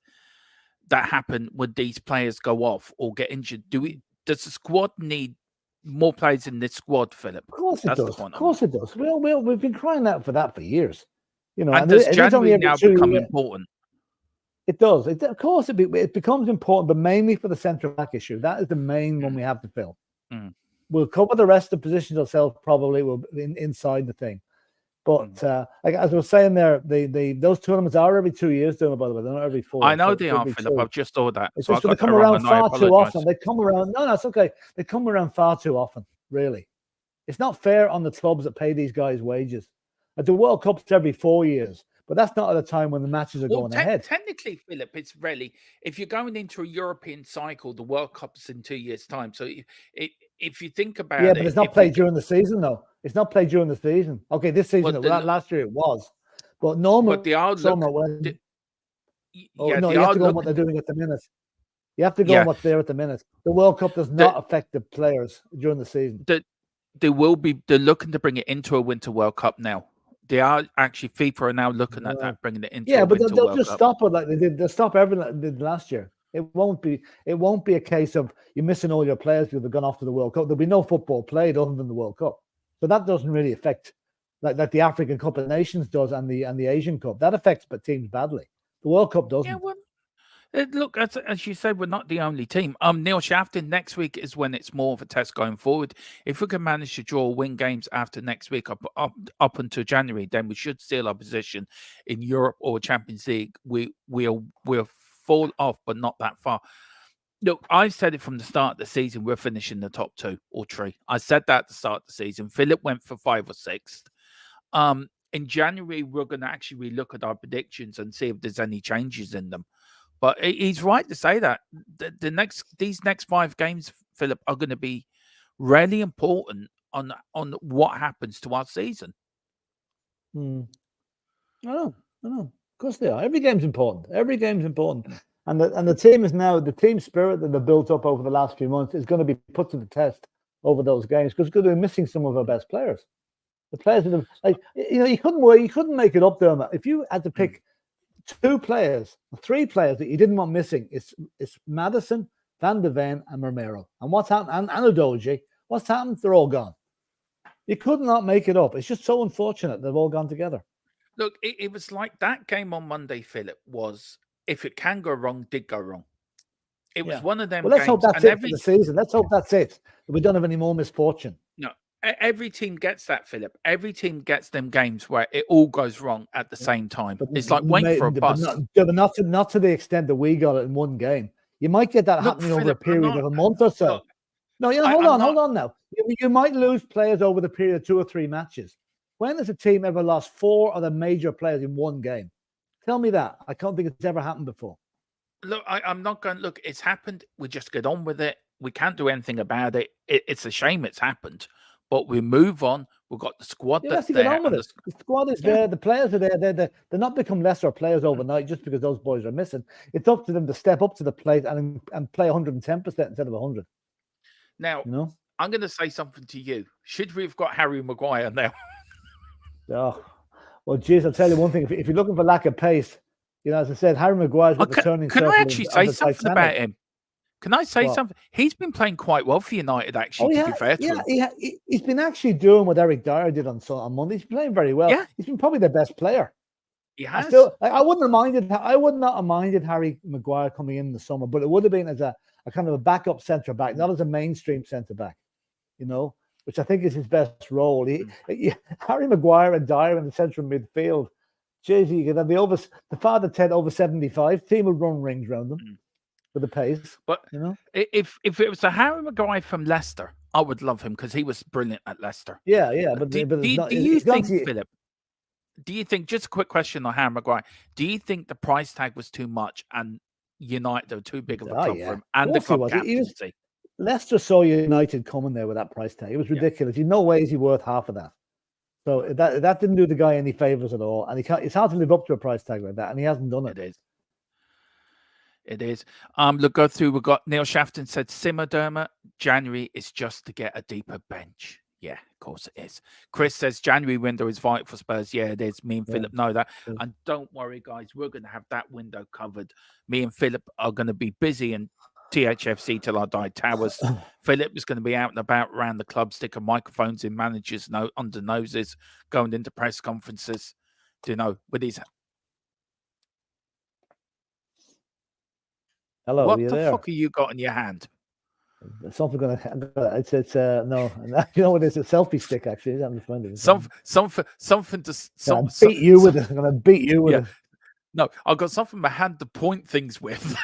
that happen when these players go off or get injured? Does the squad need more players in this squad, Philip? Of course it does. Of course it does. We've been crying out for that for years. You know, and does January now become important? It does. Of course, it becomes important, but mainly for the central back issue. That is the main one we have to fill. We'll cover the rest of the positions ourselves. Probably we'll inside the thing, but like as I was saying there, those tournaments are every 2 years. By the way, they're not every 4. I know they are, Philip. I've just thought that. It's just they come around far too often. They come around. No, it's okay. They come around far too often. Really, it's not fair on the clubs that pay these guys wages. At the World Cup's every 4 years. But that's not at a time when the matches are going ahead. Technically, Philip, it's really, if you're going into a European cycle, the World Cup's in 2 years' time. So if you think about it. Yeah, but it's not played during the season, though. It's not played during the season. Okay, this season, last year it was. But normally, but the outlook, you have to go on what they're doing at the minute. You have to go on what's there at the minute. The World Cup does not affect the players during the season. They're looking to bring it into a Winter World Cup now. They are actually, FIFA are now looking at that, bringing it into a but Winter they'll World just Cup. stop it like they did. They'll stop everything like they did last year. It won't be a case of you're missing all your players because they've gone off to the World Cup. There'll be no football played other than the World Cup. So that doesn't really affect like the African Cup of Nations does and the Asian Cup. That affects teams badly. The World Cup doesn't. Yeah, well, look, as you said, we're not the only team. Neil Shafton, next week is when it's more of a test going forward. If we can manage to draw win games after next week up until January, then we should steal our position in Europe or Champions League. We'll fall off, but not that far. Look, I said it from the start of the season, we're finishing the top 2 or 3. I said that at the start of the season. Philip went for 5 or 6. In January, we're going to actually look at our predictions and see if there's any changes in them. But he's right to say that these next 5 games, Philip, are going to be really important on what happens to our season. I know. Of course they are. Every game's important. And the team is now, the team spirit that they've built up over the last few months is going to be put to the test over those games because we're missing some of our best players. The players that have, you couldn't make it up there. If you had to pick 3 players that you didn't want missing, it's Maddison, Van de Ven, and Romero. And what's happened? And Udogie. What's happened? They're all gone. You could not make it up. It's just so unfortunate they've all gone together. Look, it was like that game on Monday, Philip, was if it can go wrong, did go wrong. It was one of them Well, let's games. hope that's it for the season. Let's hope that's it. We don't have any more misfortune. No, every team gets that, Philip. Every team gets them games where it all goes wrong at the same time. But it's like waiting for a bus. Not to the extent that we got it in one game. You might get that happening over a period of a month or so. No, hold on now. You might lose players over the period of 2 or 3 matches. When has a team ever lost 4 of the major players in one game? Tell me that. I can't think it's ever happened before. Look, I'm not going. Look, it's happened. We just get on with it. We can't do anything about it. It's a shame it's happened, but we move on. We've got the squad that's there. Get on with it. The squad is there. The players are there. They're not become lesser players overnight just because those boys are missing. It's up to them to step up to the plate and play 110% instead of 100. Now, I'm going to say something to you. Should we have got Harry Maguire now? Oh, well, geez, I'll tell you one thing. If you're looking for lack of pace, as I said, Harry Maguire's got the turning circle. Can I actually say something about him? Can I say something? He's been playing quite well for United, actually, to be fair to him. He's been actually doing what Eric Dyer did on Monday. He's playing very well. Yeah. He's been probably their best player. He has. I wouldn't have minded. I would not have minded Harry Maguire coming in the summer, but it would have been as a kind of a backup centre back, not as a mainstream centre back. Which I think is his best role. Harry Maguire and Dyer in the central midfield. Jeez, you could have the father Ted over 75 team would run rings around them with the pace. But if it was a Harry Maguire from Leicester, I would love him because he was brilliant at Leicester. Yeah. But do you think, Philip? Do you think? Just a quick question on Harry Maguire. Do you think the price tag was too much and United are too big of a club for him and the club captaincy? Leicester saw United coming there with that price tag. It was ridiculous. You no way is he worth half of that. So that didn't do the guy any favors at all. And it's hard to live up to a price tag like that, and he hasn't done it. It is. Look, go through. We've got Neil Shafton said Simmer Dermot. January is just to get a deeper bench. Yeah, of course it is. Chris says January window is vital for Spurs. Yeah, it is. Me and Philip know that. Yeah. And don't worry, guys, we're going to have that window covered. Me and Philip are going to be busy and Thfc till I die towers. Philip is going to be out and about around the club, sticking microphones in managers' under noses, going into press conferences, with his. Hello, what the fuck are you got in your hand? Something it's no, you know what it is? A selfie stick, actually. I'm just wondering. Something to beat you with it. I'm gonna beat you with it. No, I've got something in my hand to point things with.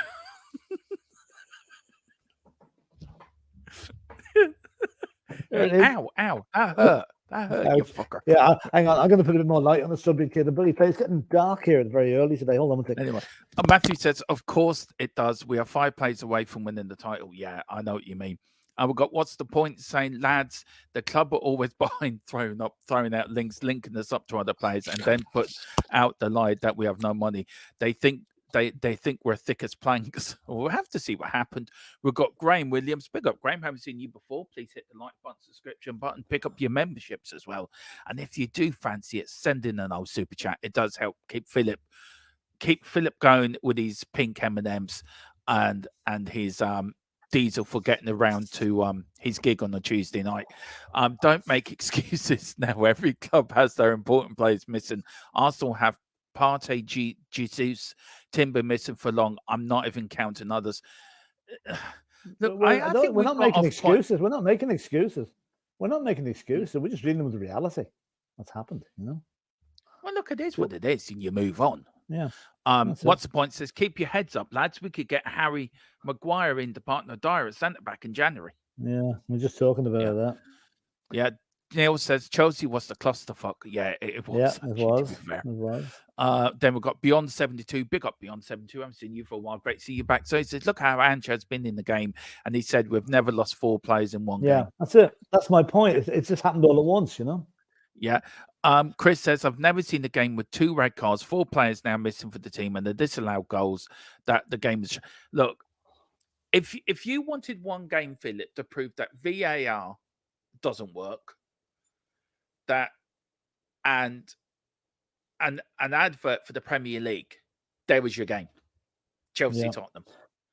Ow, that hurt. That hurt, you fucker. Yeah, hang on. I'm going to put a bit more light on the subject here. The bloody place is getting dark here very early today. Hold on a second. Anyway, Matthew says, of course it does. We are 5 plays away from winning the title. Yeah, I know what you mean. And we've got, what's the point saying, lads, the club are always behind throwing out links, linking us up to other players, and then put out the lie that we have no money. They think they think we're thick as planks. We'll have to see what happened. We've got Graham Williams. Big up, Graham. Haven't seen you before. Please hit the like button, subscription button, pick up your memberships as well. And if you do fancy it, send in an old super chat. It does help keep Philip going with his pink M&Ms and his Diesel for getting around to his gig on a Tuesday night. Don't make excuses now. Every club has their important players missing. Arsenal have Partey, Jesus, Timber missing for long. I'm not even counting others. Look, I think we're not making excuses. We're not making excuses. We're not making excuses. We're just dealing with the reality. What's happened, you know? Well, look, it is what it is, and you move on. Yeah. What's the point? Says, keep your heads up, lads. We could get Harry Maguire in the partner Dyer at centre back in January. Yeah, we're just talking about that. Yeah. Neil says Chelsea was the clusterfuck. Yeah, it was. Yeah, it was. To be fair. It was. Then we've got Beyond 72. Big up Beyond 72. I haven't seen you for a while. Great to see you back. So he says, look how Ance's been in the game. And he said, we've never lost 4 players in one game. Yeah, that's it. That's my point. It just happened all at once, you know? Yeah. Chris says, I've never seen a game with 2 red cards, 4 players now missing for the team, and the disallowed goals that the game is. Look, if you wanted one game, Philip, to prove that VAR doesn't work, that and an advert for the Premier League, there was your game. Chelsea, Tottenham.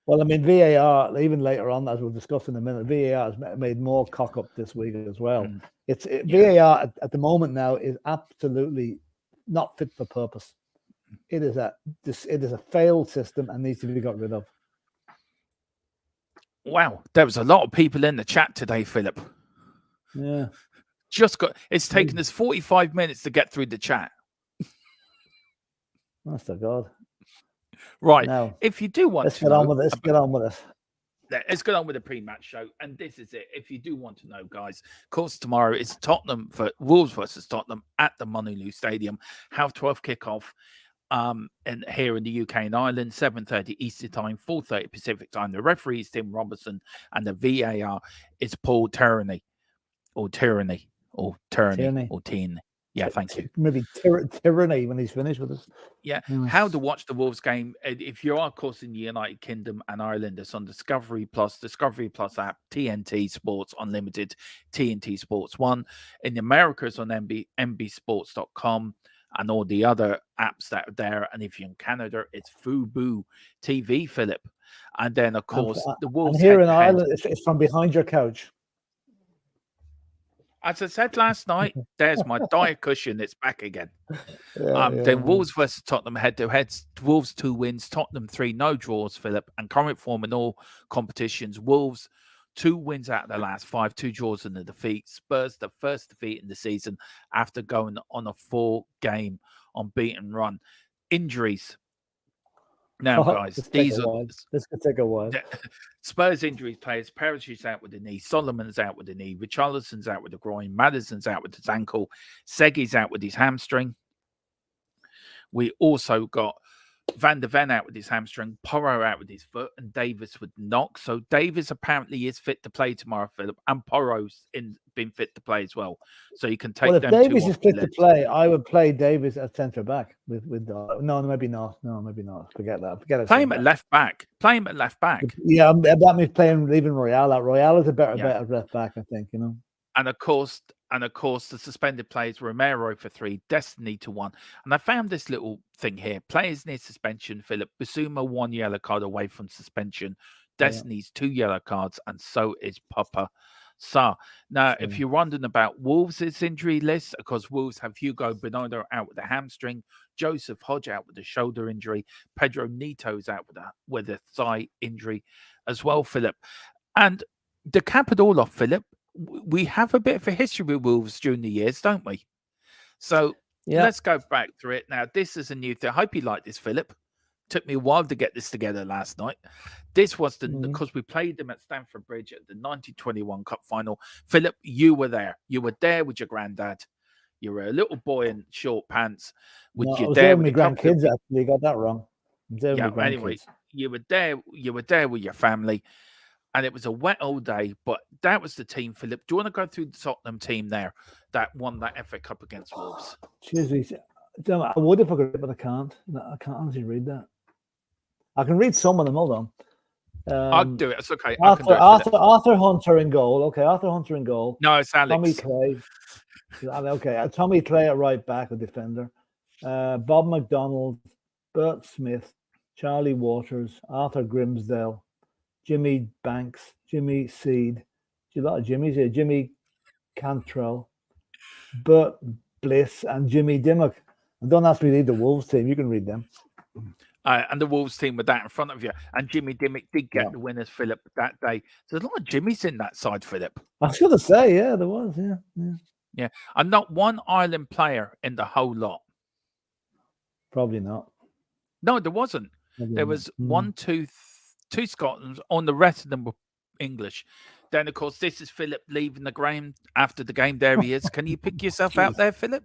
Well, I mean, VAR, even later on, as we'll discuss in a minute, VAR has made more cock up this week as well. VAR at the moment now is absolutely not fit for purpose. It is a failed system and needs to be got rid of. Wow, there was a lot of people in the chat today, Philip. Yeah. It's taken us 45 minutes to get through the chat. Honest to God. Right. Now, if you do want to get on with this, get on with it. Let's get on with the pre-match show. And this is it. If you do want to know, guys, of course, tomorrow it's Tottenham for Wolves versus Tottenham at the Molineux Stadium. 12:30 kickoff and here in the UK and Ireland, 7:30 Eastern time, 4:30 Pacific time. The referee is Tim Robertson and the VAR is Paul Tierney. Yeah, thank you. Maybe tyranny when he's finished with us. Yeah. How to watch the Wolves game. If you are, of course, in the United Kingdom and Ireland, it's on Discovery Plus app, TNT Sports Unlimited, TNT Sports 1. In America, it's on mbsports.com and all the other apps that are there. And if you're in Canada, it's Fubo TV, Philip. And then, of course, the Wolves. And here in Ireland, it's from behind your couch. As I said last night, there's my diet cushion. It's back again. Then Wolves versus Tottenham head-to-head. Wolves 2 wins, Tottenham 3, no draws, Philip. And current form in all competitions, Wolves 2 wins out of the last 5, 2 draws and a defeat. Spurs the first defeat in the season after going on a 4-game unbeaten run. Injuries. Now, guys, this could take a while. Spurs injuries players. Perisic's out with a knee. Solomon's out with a knee. Richarlison's out with a groin. Maddison's out with his ankle. Segui's out with his hamstring. We also got Van der Ven out with his hamstring, Porro out with his foot, and Davis with knock. So Davis apparently is fit to play tomorrow, Philip, and Porro's been fit to play as well. So you can take them. Well, if Davis is fit to play, I would play Davis at centre back with no, maybe not. No, maybe not. Forget that. Forget it. Play him at left back. Play him at left back. Yeah, that means leaving Royale out. Royale is a better left back, I think. You know. And of course, the suspended players, Romero for 3, Destiny to 1. And I found this little thing here. Players near suspension, Philip. Basuma 1 yellow card away from suspension. Destiny's 2 yellow cards, and so is Papa Sarr. Now, if you're wondering about Wolves' injury list, of course, Wolves have Hugo Bernardo out with a hamstring, Joseph Hodge out with a shoulder injury, Pedro Neto's out with a thigh injury as well, Philip. And to cap it all off, Philip, we have a bit of a history with Wolves during the years, don't we? So let's go back through it. Now, this is a new thing. I hope you like this, Philip. Took me a while to get this together last night. This was because we played them at Stamford Bridge at the 1921 Cup final. Philip, you were there. You were there with your granddad. You were a little boy in short pants. I was there with my grandkids, actually. You got that wrong. Anyway, you were there. You were there with your family. And it was a wet old day, but that was the team, Philip. Do you want to go through the Tottenham team there that won that FA Cup against Wolves? Excuse me. I would if I could, but I can't. I can't honestly read that. I can read some of them. Hold on. I'll do it. It's okay. I can do Arthur Hunter in goal. Okay, Arthur Hunter in goal. No, it's Alex. Tommy Clay. Okay, Tommy Clay at right back, a defender. Bob McDonald, Bert Smith, Charlie Waters, Arthur Grimsdale, Jimmy Banks, Jimmy Seed. A lot of Jimmys here. Jimmy Cantrell, Bert Bliss, and Jimmy Dimmock. And don't ask me to read the Wolves team. You can read them. And the Wolves team with that in front of you. And Jimmy Dimmock did get the winners, Philip, that day. So there's a lot of Jimmys in that side, Philip. I was going to say, yeah, there was, yeah. And not one Ireland player in the whole lot. Probably not. No, there wasn't. There was two Scotlands. On the rest of them were English. Then, of course, this is Philip leaving the ground after the game. There he is. Can you pick yourself out there, Philip?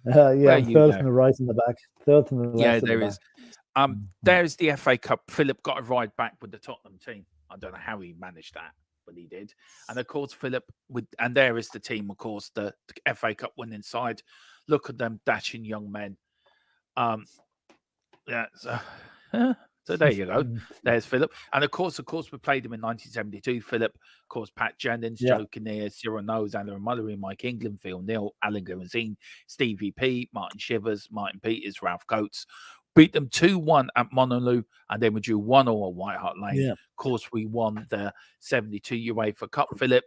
Yeah, third from the right and the back. Third from the left. Yeah, there is. There's the FA Cup. Philip got a ride back with the Tottenham team. I don't know how he managed that, but he did. And of course, Philip and there is the team, of course, the FA Cup winning side. Look at them dashing young men. So there you go. There's Philip. And of course, we played him in 1972. Philip, of course, Pat Jennings, Joe Kinnear, Cyril Knowles, Alan Mullery, Mike England, Phil Neal, Alan Grimazine, Stevie P, Martin Shivers, Martin Peters, Ralph Coates. Beat them 2-1 at Monolou, and then we drew 1-1 at White Hart Lane. Yeah. Of course, we won the 72 UEFA Cup, Philip.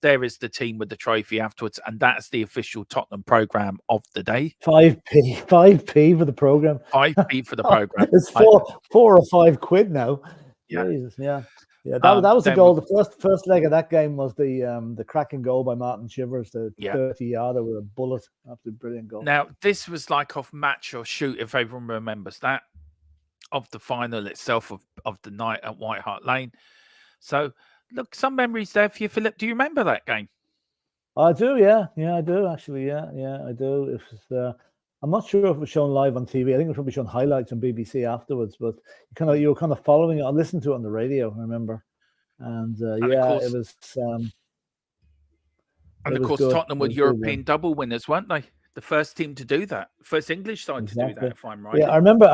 There is the team with the trophy afterwards, and that's the official Tottenham programme of the day. 5p for the programme. 5p for the programme. It's 4 or 5 quid now. Yeah. Jesus, yeah. Yeah, that was the goal. The first leg of that game was the cracking goal by Martin Shivers, the 30-yarder with a bullet. Absolutely brilliant goal. Now, this was like off Match or Shoot, if everyone remembers that, of the final itself of the night at White Hart Lane. So, look, some memories there for you, Philip. Do you remember that game? I do, yeah. Yeah, I do, actually. Yeah, I do. It was, I'm not sure if it was shown live on TV. I think it was probably shown highlights on BBC afterwards, but you were kind of following it. I listened to it on the radio, I remember. And course, it was. And of course, Tottenham were European double winners, weren't they? The first team to do that, first English side to do that, if I'm right. Yeah, I remember.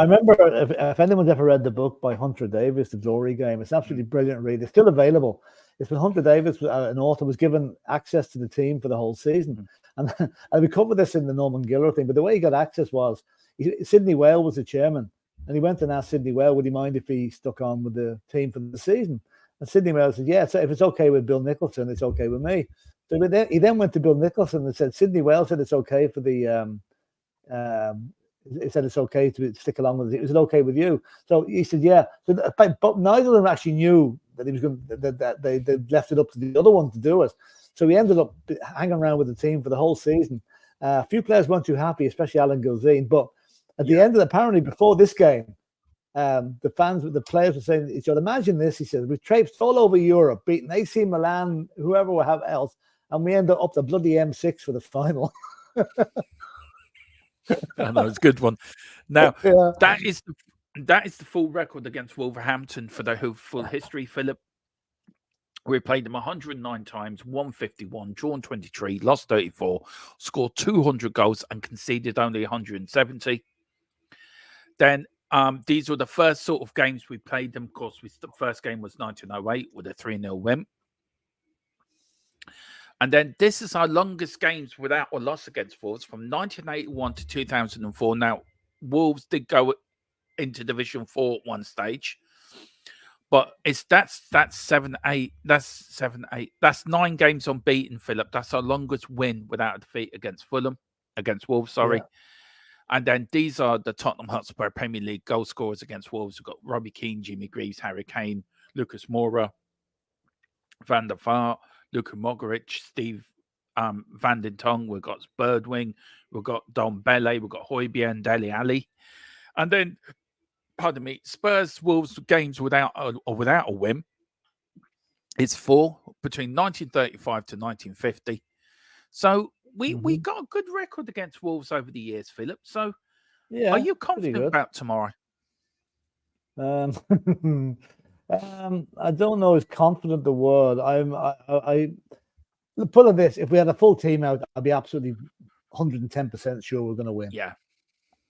If anyone's ever read the book by Hunter Davies, The Glory Game, it's absolutely brilliant read. It's still available. It's when Hunter Davies, an author, was given access to the team for the whole season. And we covered this in the Norman Giller thing, but the way he got access was Sidney Whale was the chairman, and he went and asked Sidney Whale, would he mind if he stuck on with the team for the season? And Sidney Whale said, yeah, so if it's okay with Bill Nicholson, it's okay with me. So he then went to Bill Nicholson and said, Sidney Whale said it's okay for the he said it's okay to stick along with it. Is it okay with you? So he said, yeah. But neither of them actually knew that he was going that they left it up to the other one to do it. So he ended up hanging around with the team for the whole season. A few players weren't too happy, especially Alan Gilzine. But at the end of apparently before this game, the players were saying to each other, imagine this, he said, we've traipsed all over Europe, beaten AC Milan, whoever will have else, and we end up the bloody M6 for the final. I know, it's a good one. Now, that is the full record against Wolverhampton for the full history, Philip. We played them 109 times, won 51, drawn 23, lost 34, scored 200 goals and conceded only 170. Then these were the first sort of games we played them. Of course, the first game was 1908 with a 3-0 win. And then this is our longest games without a loss against Wolves from 1981 to 2004. Now, Wolves did go into Division 4 at one stage. But that's 7-8. That's 7-8. That's 9 games unbeaten, Philip. That's our longest win without a defeat against Wolves, sorry. Yeah. And then these are the Tottenham Hotspur Premier League goal scorers against Wolves. We've got Robbie Keane, Jimmy Greaves, Harry Kane, Lucas Moura, Van der Vaart, Luka Mogaric, Steve Van den Tong. We've got Birdwing. We've got Don Bele. We've got Højbjerg, Dele Alli. And then Spurs Wolves games without a win. It's 4 between 1935 to 1950. So we got a good record against Wolves over the years, Philip. So are you confident about tomorrow? I don't know if confident the word. I put it this: if we had a full team out, I'd be absolutely 110% sure we're going to win. Yeah.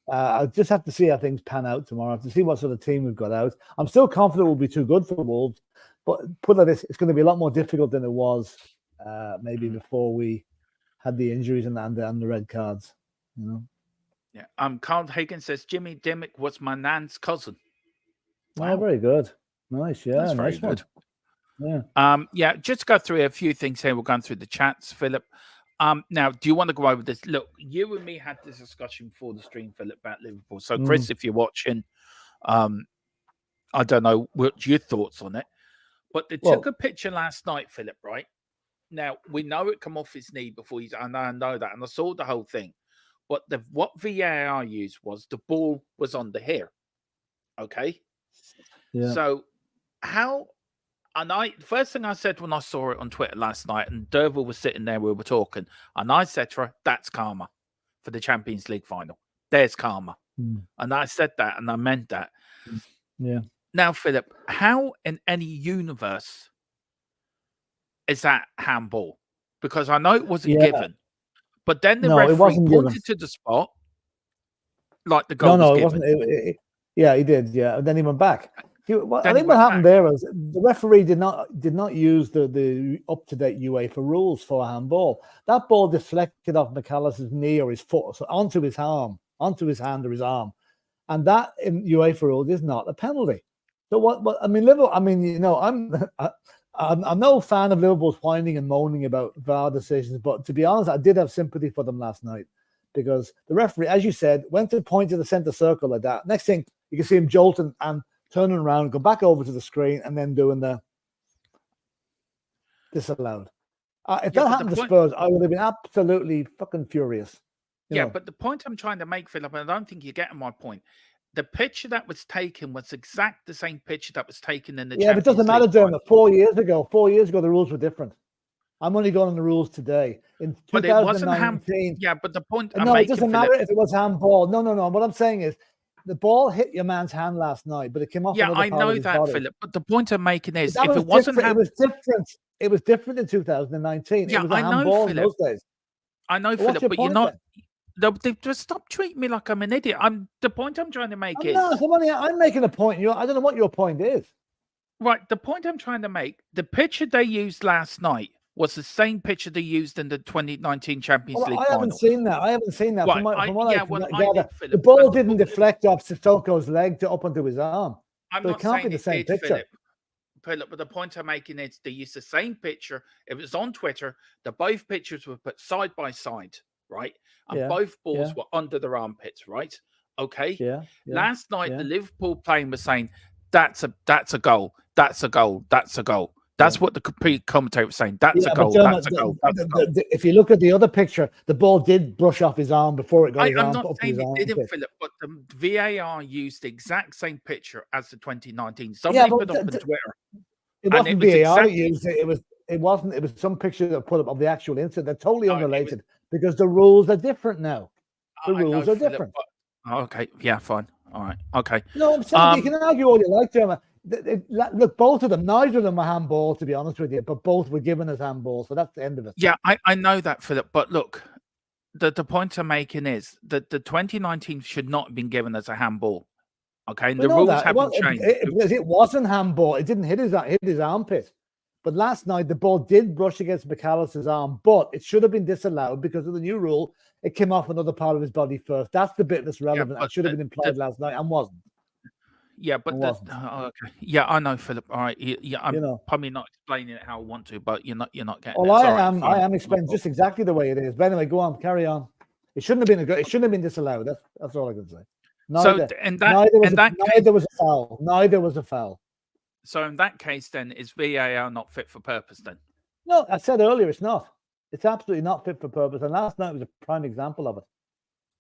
I just have to see how things pan out tomorrow. I have to see what sort of team we've got out. I'm still confident we'll be too good for the Wolves, but put like this, it's going to be a lot more difficult than it was maybe before we had the injuries and the red cards. You know. Yeah. Carl Hagen says Jimmy Dimmick was my nan's cousin. Wow. Oh, very good. Nice. Yeah, that's very nice good. One. Yeah. Just go through a few things here. We're going through the chats, Philip. Now, do you want to go over this? Look, you and me had this discussion before the stream, Philip, about Liverpool. So, Chris, if you're watching, I don't know what your thoughts on it, but they took a picture last night, Philip, right? Now, we know it come off his knee before and I know that, and I saw the whole thing. But what VAR used was the ball was on the hair. Okay? Yeah. So, the first thing I said when I saw it on Twitter last night, and Derville was sitting there, we were talking, and I said to her, that's karma for the Champions League final. There's karma. And I said that, and I meant that. Yeah. Now, Philip, how in any universe is that handball? Because I know it wasn't given, but then the referee pointed to the spot like the goal was given. It wasn't. Yeah, he did. Yeah, and then he went back. I think what happened there was the referee did not use the up-to-date UEFA rules for a handball. That ball deflected off McAllister's knee or his foot, so onto his arm, onto his hand or his arm, and that in UEFA rules is not a penalty. So what I mean, Liverpool. I mean, you know, I'm no fan of Liverpool's whining and moaning about VAR decisions, but to be honest, I did have sympathy for them last night because the referee, as you said, went to point to the centre circle like that. Next thing, you can see him jolting and turning around, go back over to the screen, and then doing the disallowed. If that happened to Spurs, I would have been absolutely fucking furious. You know? But the point I'm trying to make, Philip, and I don't think you're getting my point. The picture that was taken was the same picture that was taken in the Champions League. But it doesn't matter, Dermot. 4 years ago, the rules were different. I'm only going on the rules today. In 2019, but it wasn't handball. Yeah, but the point I'm making, it doesn't matter if it was handball. No. What I'm saying is, the ball hit your man's hand last night, but it came off. Yeah, I know that, Philip. But the point I'm making is, if it wasn't, it was different. It was different in 2019. Yeah, it was a handball in those days. I know, Philip, but you're not. Just stop treating me like I'm an idiot. The point I'm trying to make is. I'm making a point. I don't know what your point is. Right. The point I'm trying to make. The picture they used last night was the same picture they used in the 2019 Champions League final. I haven't seen that. Right. The ball didn't deflect off Sissoko's leg up onto his arm. I'm not saying the same picture. Philip, but the point I'm making is they used the same picture. It was on Twitter. Both pictures were put side by side, right? And both balls were under their armpits, right? Okay. Yeah. Last night, the Liverpool playing was saying that's a goal. That's a goal. That's a goal. That's what the commentator was saying. That's a goal. That's a goal. If you look at the other picture, the ball did brush off his arm before it got his arm. I'm not saying it didn't, Philip, but the VAR used the exact same picture as the 2019. Somebody put up on Twitter. It wasn't VAR that used it. It wasn't. It was some picture that put up of the actual incident. They're totally unrelated because the rules are different now. The rules are different. Okay. Yeah. Fine. All right. Okay. No, I'm saying you can argue all you like, Dermot. Look, both of them, neither of them were handball, to be honest with you, but both were given as handball, so that's the end of it. Yeah, I know that, Philip, but look, the point I'm making is that the 2019 should not have been given as a handball. Okay, and the rules haven't changed. It wasn't handball. It didn't hit his armpit. But last night, the ball did brush against McAllister's arm, but it should have been disallowed because of the new rule. It came off another part of his body first. That's the bit that's relevant. It should have been implied last night and wasn't. Yeah, but okay. Yeah, I know, Philip. All right, yeah, I'm probably not explaining it how I want to, but you're not getting. Well, I am explaining just exactly the way it is. But anyway, go on, carry on. It shouldn't have been it shouldn't have been disallowed. That's all I can say. Neither was a foul. Neither was a foul. So in that case, then is VAR not fit for purpose? Then no, I said earlier it's not. It's absolutely not fit for purpose. And last night was a prime example of it.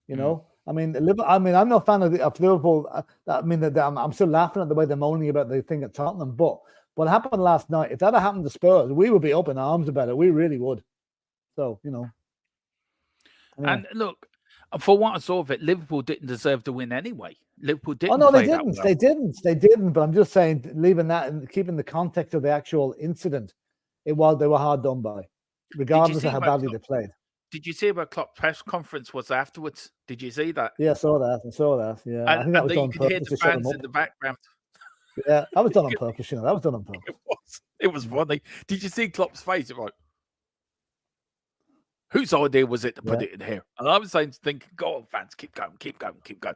You know. I mean, I'm no fan of Liverpool. I'm still laughing at the way they're moaning about the thing at Tottenham. But what happened last night, if that had happened to Spurs, we would be up in arms about it. We really would. So, Anyway. And look, for what I saw of it, Liverpool didn't deserve to win anyway. Liverpool didn't. Oh no, they didn't. They didn't. But I'm just saying, leaving that and keeping the context of the actual incident, they were hard done by, regardless of how badly they played. Did you see what Klopp's press conference was afterwards? Did you see that? Yeah, I saw that. Yeah, I think that And was that done you on could hear purpose the to shut them fans up. in the background. Yeah, that was done on purpose. That was done on purpose. It was funny. Did you see Klopp's face? Right. Whose idea was it to put it in here? And I was thinking, go on, fans, keep going, keep going, keep going.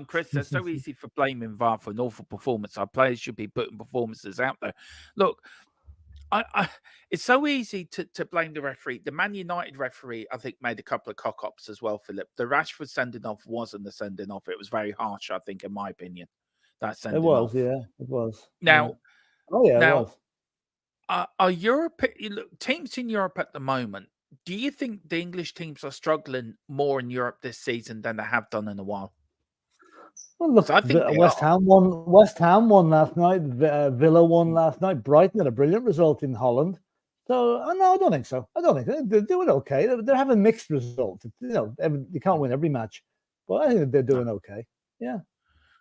Chris, it's so easy for blaming VAR for an awful performance. Our players should be putting performances out there. Look, it's so easy to blame the referee. The Man United referee, I think, made a couple of cock-ups as well, Philip. The Rashford sending off wasn't a sending off. It was very harsh, I think, in my opinion. That sending off. Yeah, it was. Now, it was. Are Europe teams in Europe at the moment? Do you think the English teams are struggling more in Europe this season than they have done in a while? Well, look, I think West Ham won last night. Villa won last night. Brighton had a brilliant result in Holland. So no, I don't think so. I don't think they're doing okay. They're having mixed results. You can't win every match, but I think they're doing okay. Yeah,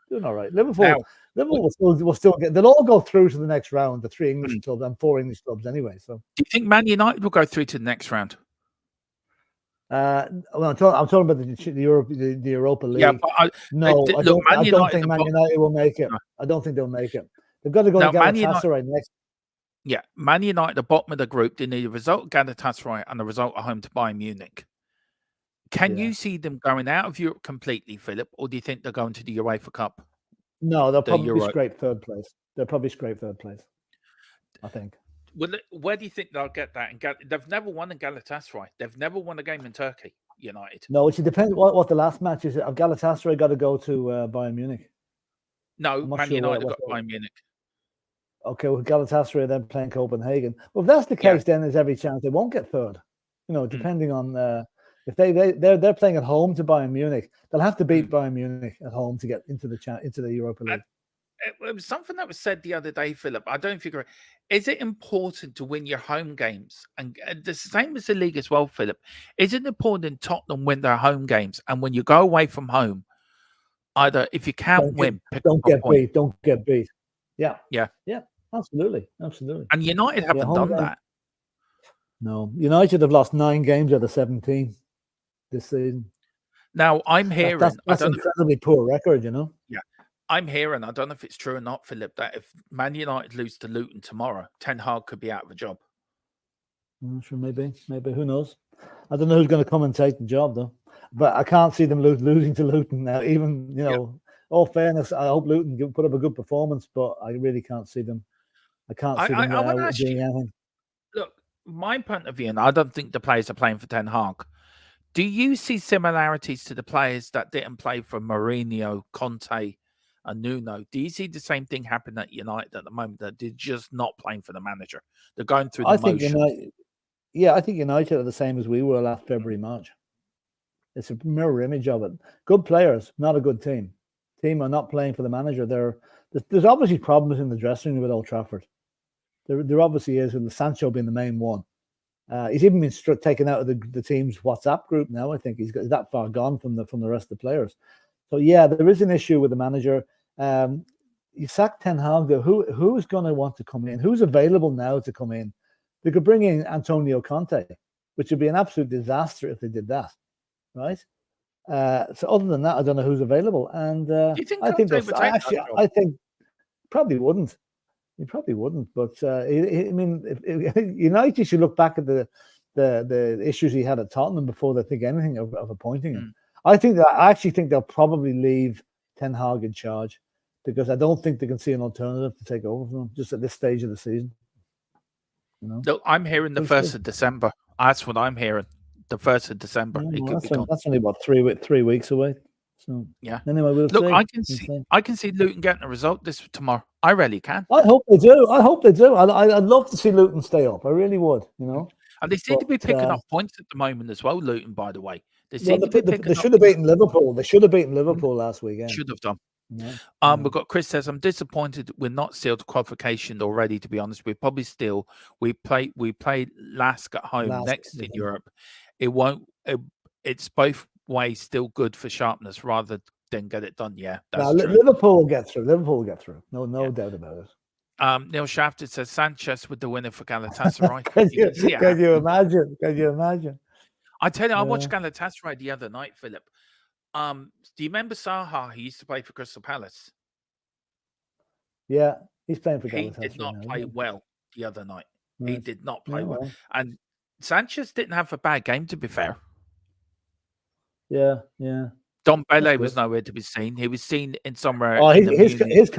doing all right. Liverpool will still get. They'll all go through to the next round. The 3 English clubs and 4 English clubs anyway. So, do you think Man United will go through to the next round? Well, I'm talking about the Europa League. Yeah, but I don't think Man United will make it. No. I don't think they'll make it. They've got to go to Galatasaray next. Yeah, Man United, the bottom of the group, they need a result at Galatasaray and a result at home to Bayern Munich. Can you see them going out of Europe completely, Philip, or do you think they're going to the UEFA Cup? No, they'll probably scrape third place. I think. Well, where do you think they'll get that? They've never won in Galatasaray. They've never won a game in Turkey, United. No, it depends what the last match is. Have Galatasaray got to go to Bayern Munich? No, Man United got Bayern Munich. Okay, well, Galatasaray then playing Copenhagen. Well, if that's the case, then there's every chance they won't get third. Depending on if they're playing at home to Bayern Munich, they'll have to beat Bayern Munich at home to get into the Europa League. It was something that was said the other day, Philip. I don't figure. Is it important to win your home games? And the same as the league as well, Philip. Is it important Tottenham win their home games? And when you go away from home, either if you can't win, don't get beat. Yeah. Absolutely. And United haven't done that. No, United have lost 9 games out of 17 this season. Now I'm hearing that's an incredibly poor record, Yeah. I'm hearing, I don't know if it's true or not, Philip, that if Man United lose to Luton tomorrow, Ten Hag could be out of a job. Sure, maybe. Who knows? I don't know who's going to come and take the job, though. But I can't see them losing to Luton now. Even, all fairness, I hope Luton put up a good performance, but I really can't see them. I can't see them doing anything. Look, my point of view, and I don't think the players are playing for Ten Hag. Do you see similarities to the players that didn't play for Mourinho, Conte, and Nuno? Do you see the same thing happen at United at the moment, that they're just not playing for the manager? They're going through the motions. I think United are the same as we were last February, March. It's a mirror image of it. Good players, not a good team. Team are not playing for the manager. There's obviously problems in the dressing room at Old Trafford. There obviously is, with Sancho being the main one. He's even been taken out of the team's WhatsApp group now. I think he's that far gone from the rest of the players. So yeah, there is an issue with the manager. You sack Ten Hag, though. Who's going to want to come in? Who's available now to come in? They could bring in Antonio Conte, which would be an absolute disaster if they did that, right? So other than that, I don't know who's available. And I think probably wouldn't. He probably wouldn't. But if United should look back at the issues he had at Tottenham before they think anything of appointing him. I actually think they'll probably leave Ten Hag in charge, because I don't think they can see an alternative to take over from him just at this stage of the season. Look, I'm hearing the 1st of December. That's what I'm hearing. The 1st of December. That's only about 3 weeks away. So yeah. Anyway, we'll see. I can see Luton getting a result tomorrow. I really can. I hope they do. I'd love to see Luton stay up. I really would. And they seem to be picking up points at the moment as well. Luton, by the way, they should have beaten Liverpool. They should have beaten Liverpool last weekend. Should have done. We've got Chris says, I'm disappointed we're not sealed qualification already, to be honest. We're probably still we play Lask at home next in Europe. It's both ways still good for sharpness rather than get it done. Yeah, that's true. Liverpool will get through. No doubt about it. Neil Shafted says Sanchez with the winner for Galatasaray. Can you imagine? I tell you, I watched Yeah, Galatasaray the other night, Philip. Do you remember Saha? He used to play for Crystal Palace. yeah. He's playing for He did Galatasaray not now, play isn't well the other night. he? He Right. did not Yeah, play well. well, And Sanchez didn't have a bad game, to be fair. yeah, yeah. Don That's Bele was good. nowhere to be seen. He was seen in somewhere Oh, in the Munich. his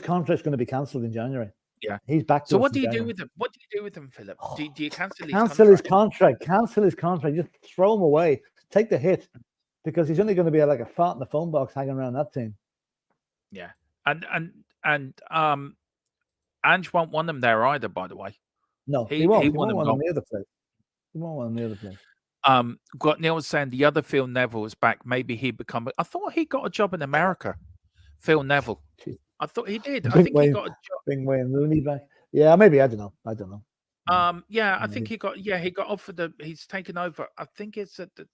contract's going to be cancelled in January. Yeah. He's back So to us what in do you do January. with him? What do you do with him, Philip? Do you cancel his Cancel his contract? contract. Cancel his contract. Just throw him away. Take the hit because he's only going to be like a fart in the phone box hanging around that team. Yeah. And Ange won't want him there either, by the way. No, He he won't. He want won't him want him gone. the other place. He won't want him the other place. Got Neil saying the other Phil Neville is back. Maybe he'd become. I thought he got a job in America. Phil Neville. Jeez. I thought he did. I Bring think he Wayne, got a job. bring Wayne Rooney back. Yeah, maybe. I don't know. Yeah, I Maybe. think he got. Yeah, he got offered. He's taken over. I think it's at the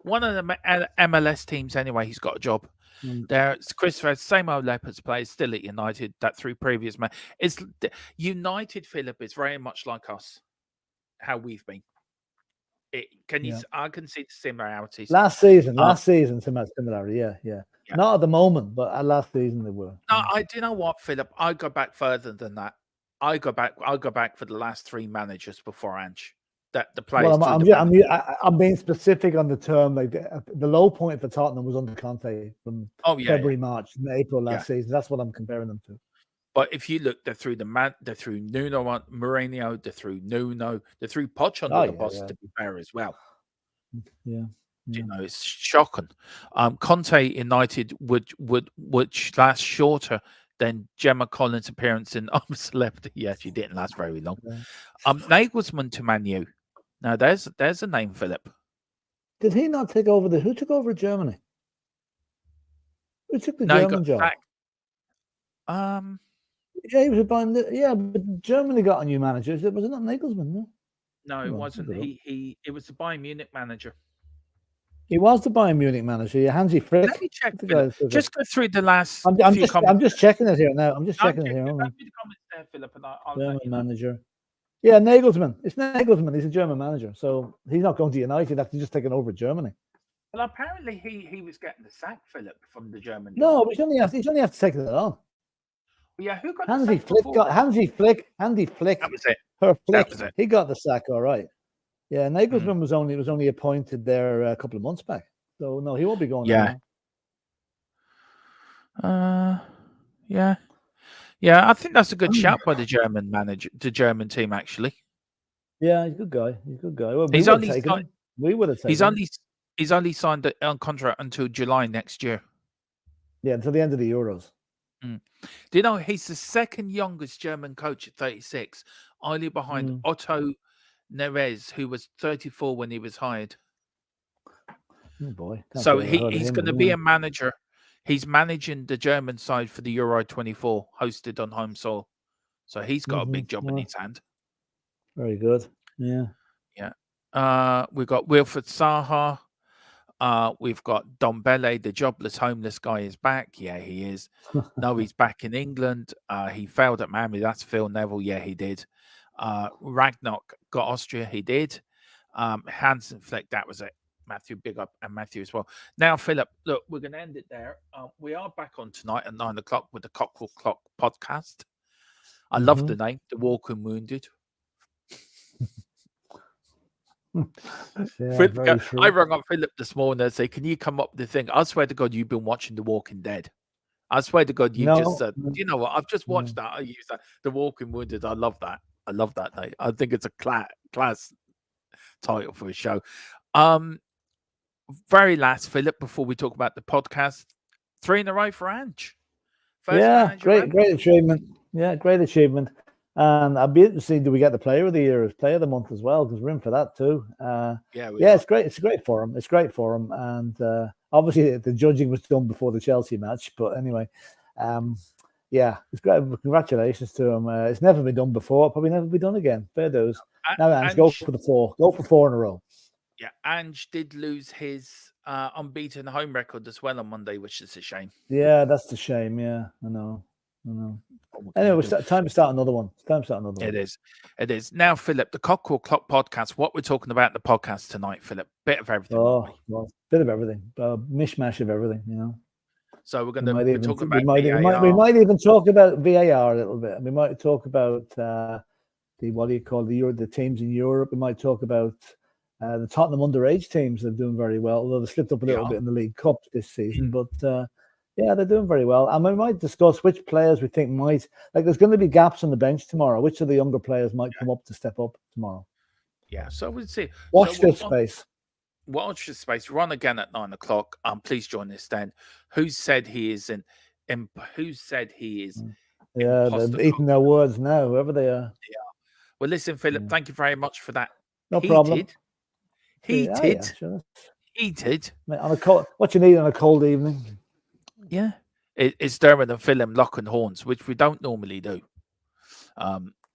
one of the MLS teams. Anyway, he's got a job. There's Chris Fred, same old Leopards player, still at United. That through previous it's United. Philip is very much like us. How we've been. I can see the similarities. Last season, similarity. Yeah. Not at the moment, but last season they were. No, do you know what, Philip? I go back further than that. I go back for the last 3 managers before Ange. That the players. Well, I'm being specific on the term. Like the low point for Tottenham was under Conte from February, March, April last season. That's what I'm comparing them to. But if you look, they're through they're through Nuno, Mourinho, they're through Nuno, they're through Poch under the boss, to be fair as well. Yeah. You know, it's shocking. Conte United would last shorter than Gemma Collins' appearance in Arms Left. Yeah, she didn't last very long. Nagelsmann to Man U. Now there's a name, Philip. Did he not take over who took over Germany? Who took the German job? Yeah, he was but Germany got a new manager. Was it not Nagelsmann? No, it wasn't. It was the Bayern Munich manager. He was the Bayern Munich manager. Yeah, Hansi Flick. Let me check. Just go through the last. I'm just checking it here now. I'm just checking it here. Go through the comments there, Philip, and I'll German manager. Yeah, Nagelsmann. It's Nagelsmann. He's a German manager, so he's not going to United after just taking over Germany. Well, apparently he was getting the sack, Philip, from the German. No, but he's only have to take it on. Yeah, who got Hansi Flick? Hansi Flick. That was it. Her Flick. That was it. He got the sack, all right. Yeah, Nagelsmann was only appointed there a couple of months back, so no, he won't be going. Yeah. Yeah. I think that's a good shout by the German manager, the German team, actually. Yeah, he's a good guy. Well, we would have taken him. He's only signed a contract until July next year. Yeah, until the end of the Euros. Do you know he's the second youngest German coach at 36, only behind Otto Neves, who was 34 when he was hired. Oh boy! So he's going to be a manager. He's managing the German side for the Euro 24, hosted on home soil. So he's got a big job in his hand. Very good. Yeah. We've got Wilfried Zaha. We've got Don Bele, the jobless homeless guy, is back. Yeah, he is. No, he's back in England. He failed at Miami. That's Phil Neville. Yeah, he did. Ragnock got Austria. He did. Hansen Flick, that was it. Matthew, big up, and Matthew as well. Now, Philip, look, we're going to end it there. We are back on tonight at 9 o'clock with the Cockerel Clock podcast. I love the name, The Walking Wounded. I rang up Philip this morning and said, can you come up with the thing? I swear to God, you've been watching The Walking Dead. I swear to God, just said, you know what? I've just watched that. I use that. The Walking Wounded. I love that. I love that name. I think it's a class title for a show. Very last, Philip, before we talk about the podcast, 3 in a row for Ange. Great achievement. Yeah, great achievement. And I'd be interested to see, do we get the player of the year as player of the month as well? Because we're in for that too. It's great. It's great for him. And obviously the judging was done before the Chelsea match. But anyway, it's great. Congratulations to him. It's never been done before. Probably never be done again. Fair dues. Now, Ange, go for the 4. Go for 4 in a row. Yeah, Ange did lose his unbeaten home record as well on Monday, which is a shame. Yeah, that's the shame. Yeah, I know. I know. What we're Anyway, gonna do. time to start another one. It's time to start another It one. is. It is. Now, Philip, the Cockerel Clock podcast, what we're talking about in the podcast tonight, Philip, bit of everything, won't we? Well, bit of everything, mishmash of everything, you know. So we're We talking about VAR. might even talk about VAR a little bit. We might talk about the teams in Europe. We might talk about the Tottenham underage teams that are doing very well, although they slipped up a little bit in the League Cup this season. But yeah, they're doing very well. And we might discuss which players we think might, like, there's going to be gaps on the bench tomorrow. Which of the younger players might come up to step up tomorrow? Yeah, so we'll see. Watch this space. Watch this space. We're on again at 9 o'clock. Please join us then. Who said he is who said he is? Yeah, they're eating their words now, whoever they are. Yeah. Well, listen, Philip, thank you very much for that. No problem. Heated. On a cold, what you need on a cold evening. Yeah. It's Dermot and Philip locking horns, which we don't normally do.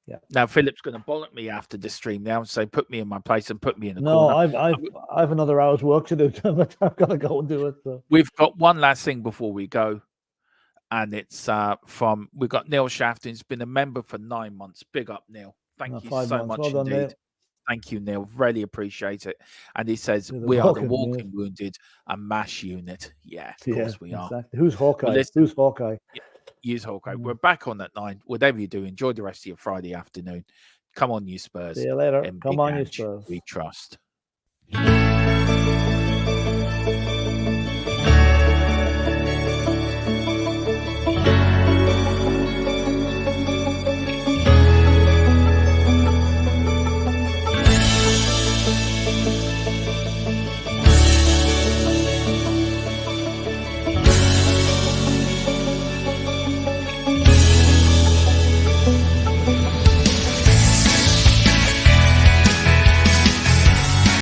Yeah. Now Philip's going to bollock me after the stream now and say, put me in my place and put me in the corner. No, I've another hour's work to do. I've got to go and do it. So. We've got one last thing before we go. And it's we've got Neil Shafton. He's been a member for 9 months. Big up, Neil. Thank you so much indeed. Neil. Thank you, Neil. Really appreciate it. And he says, we are the walking wounded and MASH unit. Yeah, of course we are. Exactly. Who's Hawkeye? Who's Hawkeye? Use Hawkeye. We're back on at 9. Whatever you do, enjoy the rest of your Friday afternoon. Come on, you Spurs. See you later. Come on, you Spurs. We trust.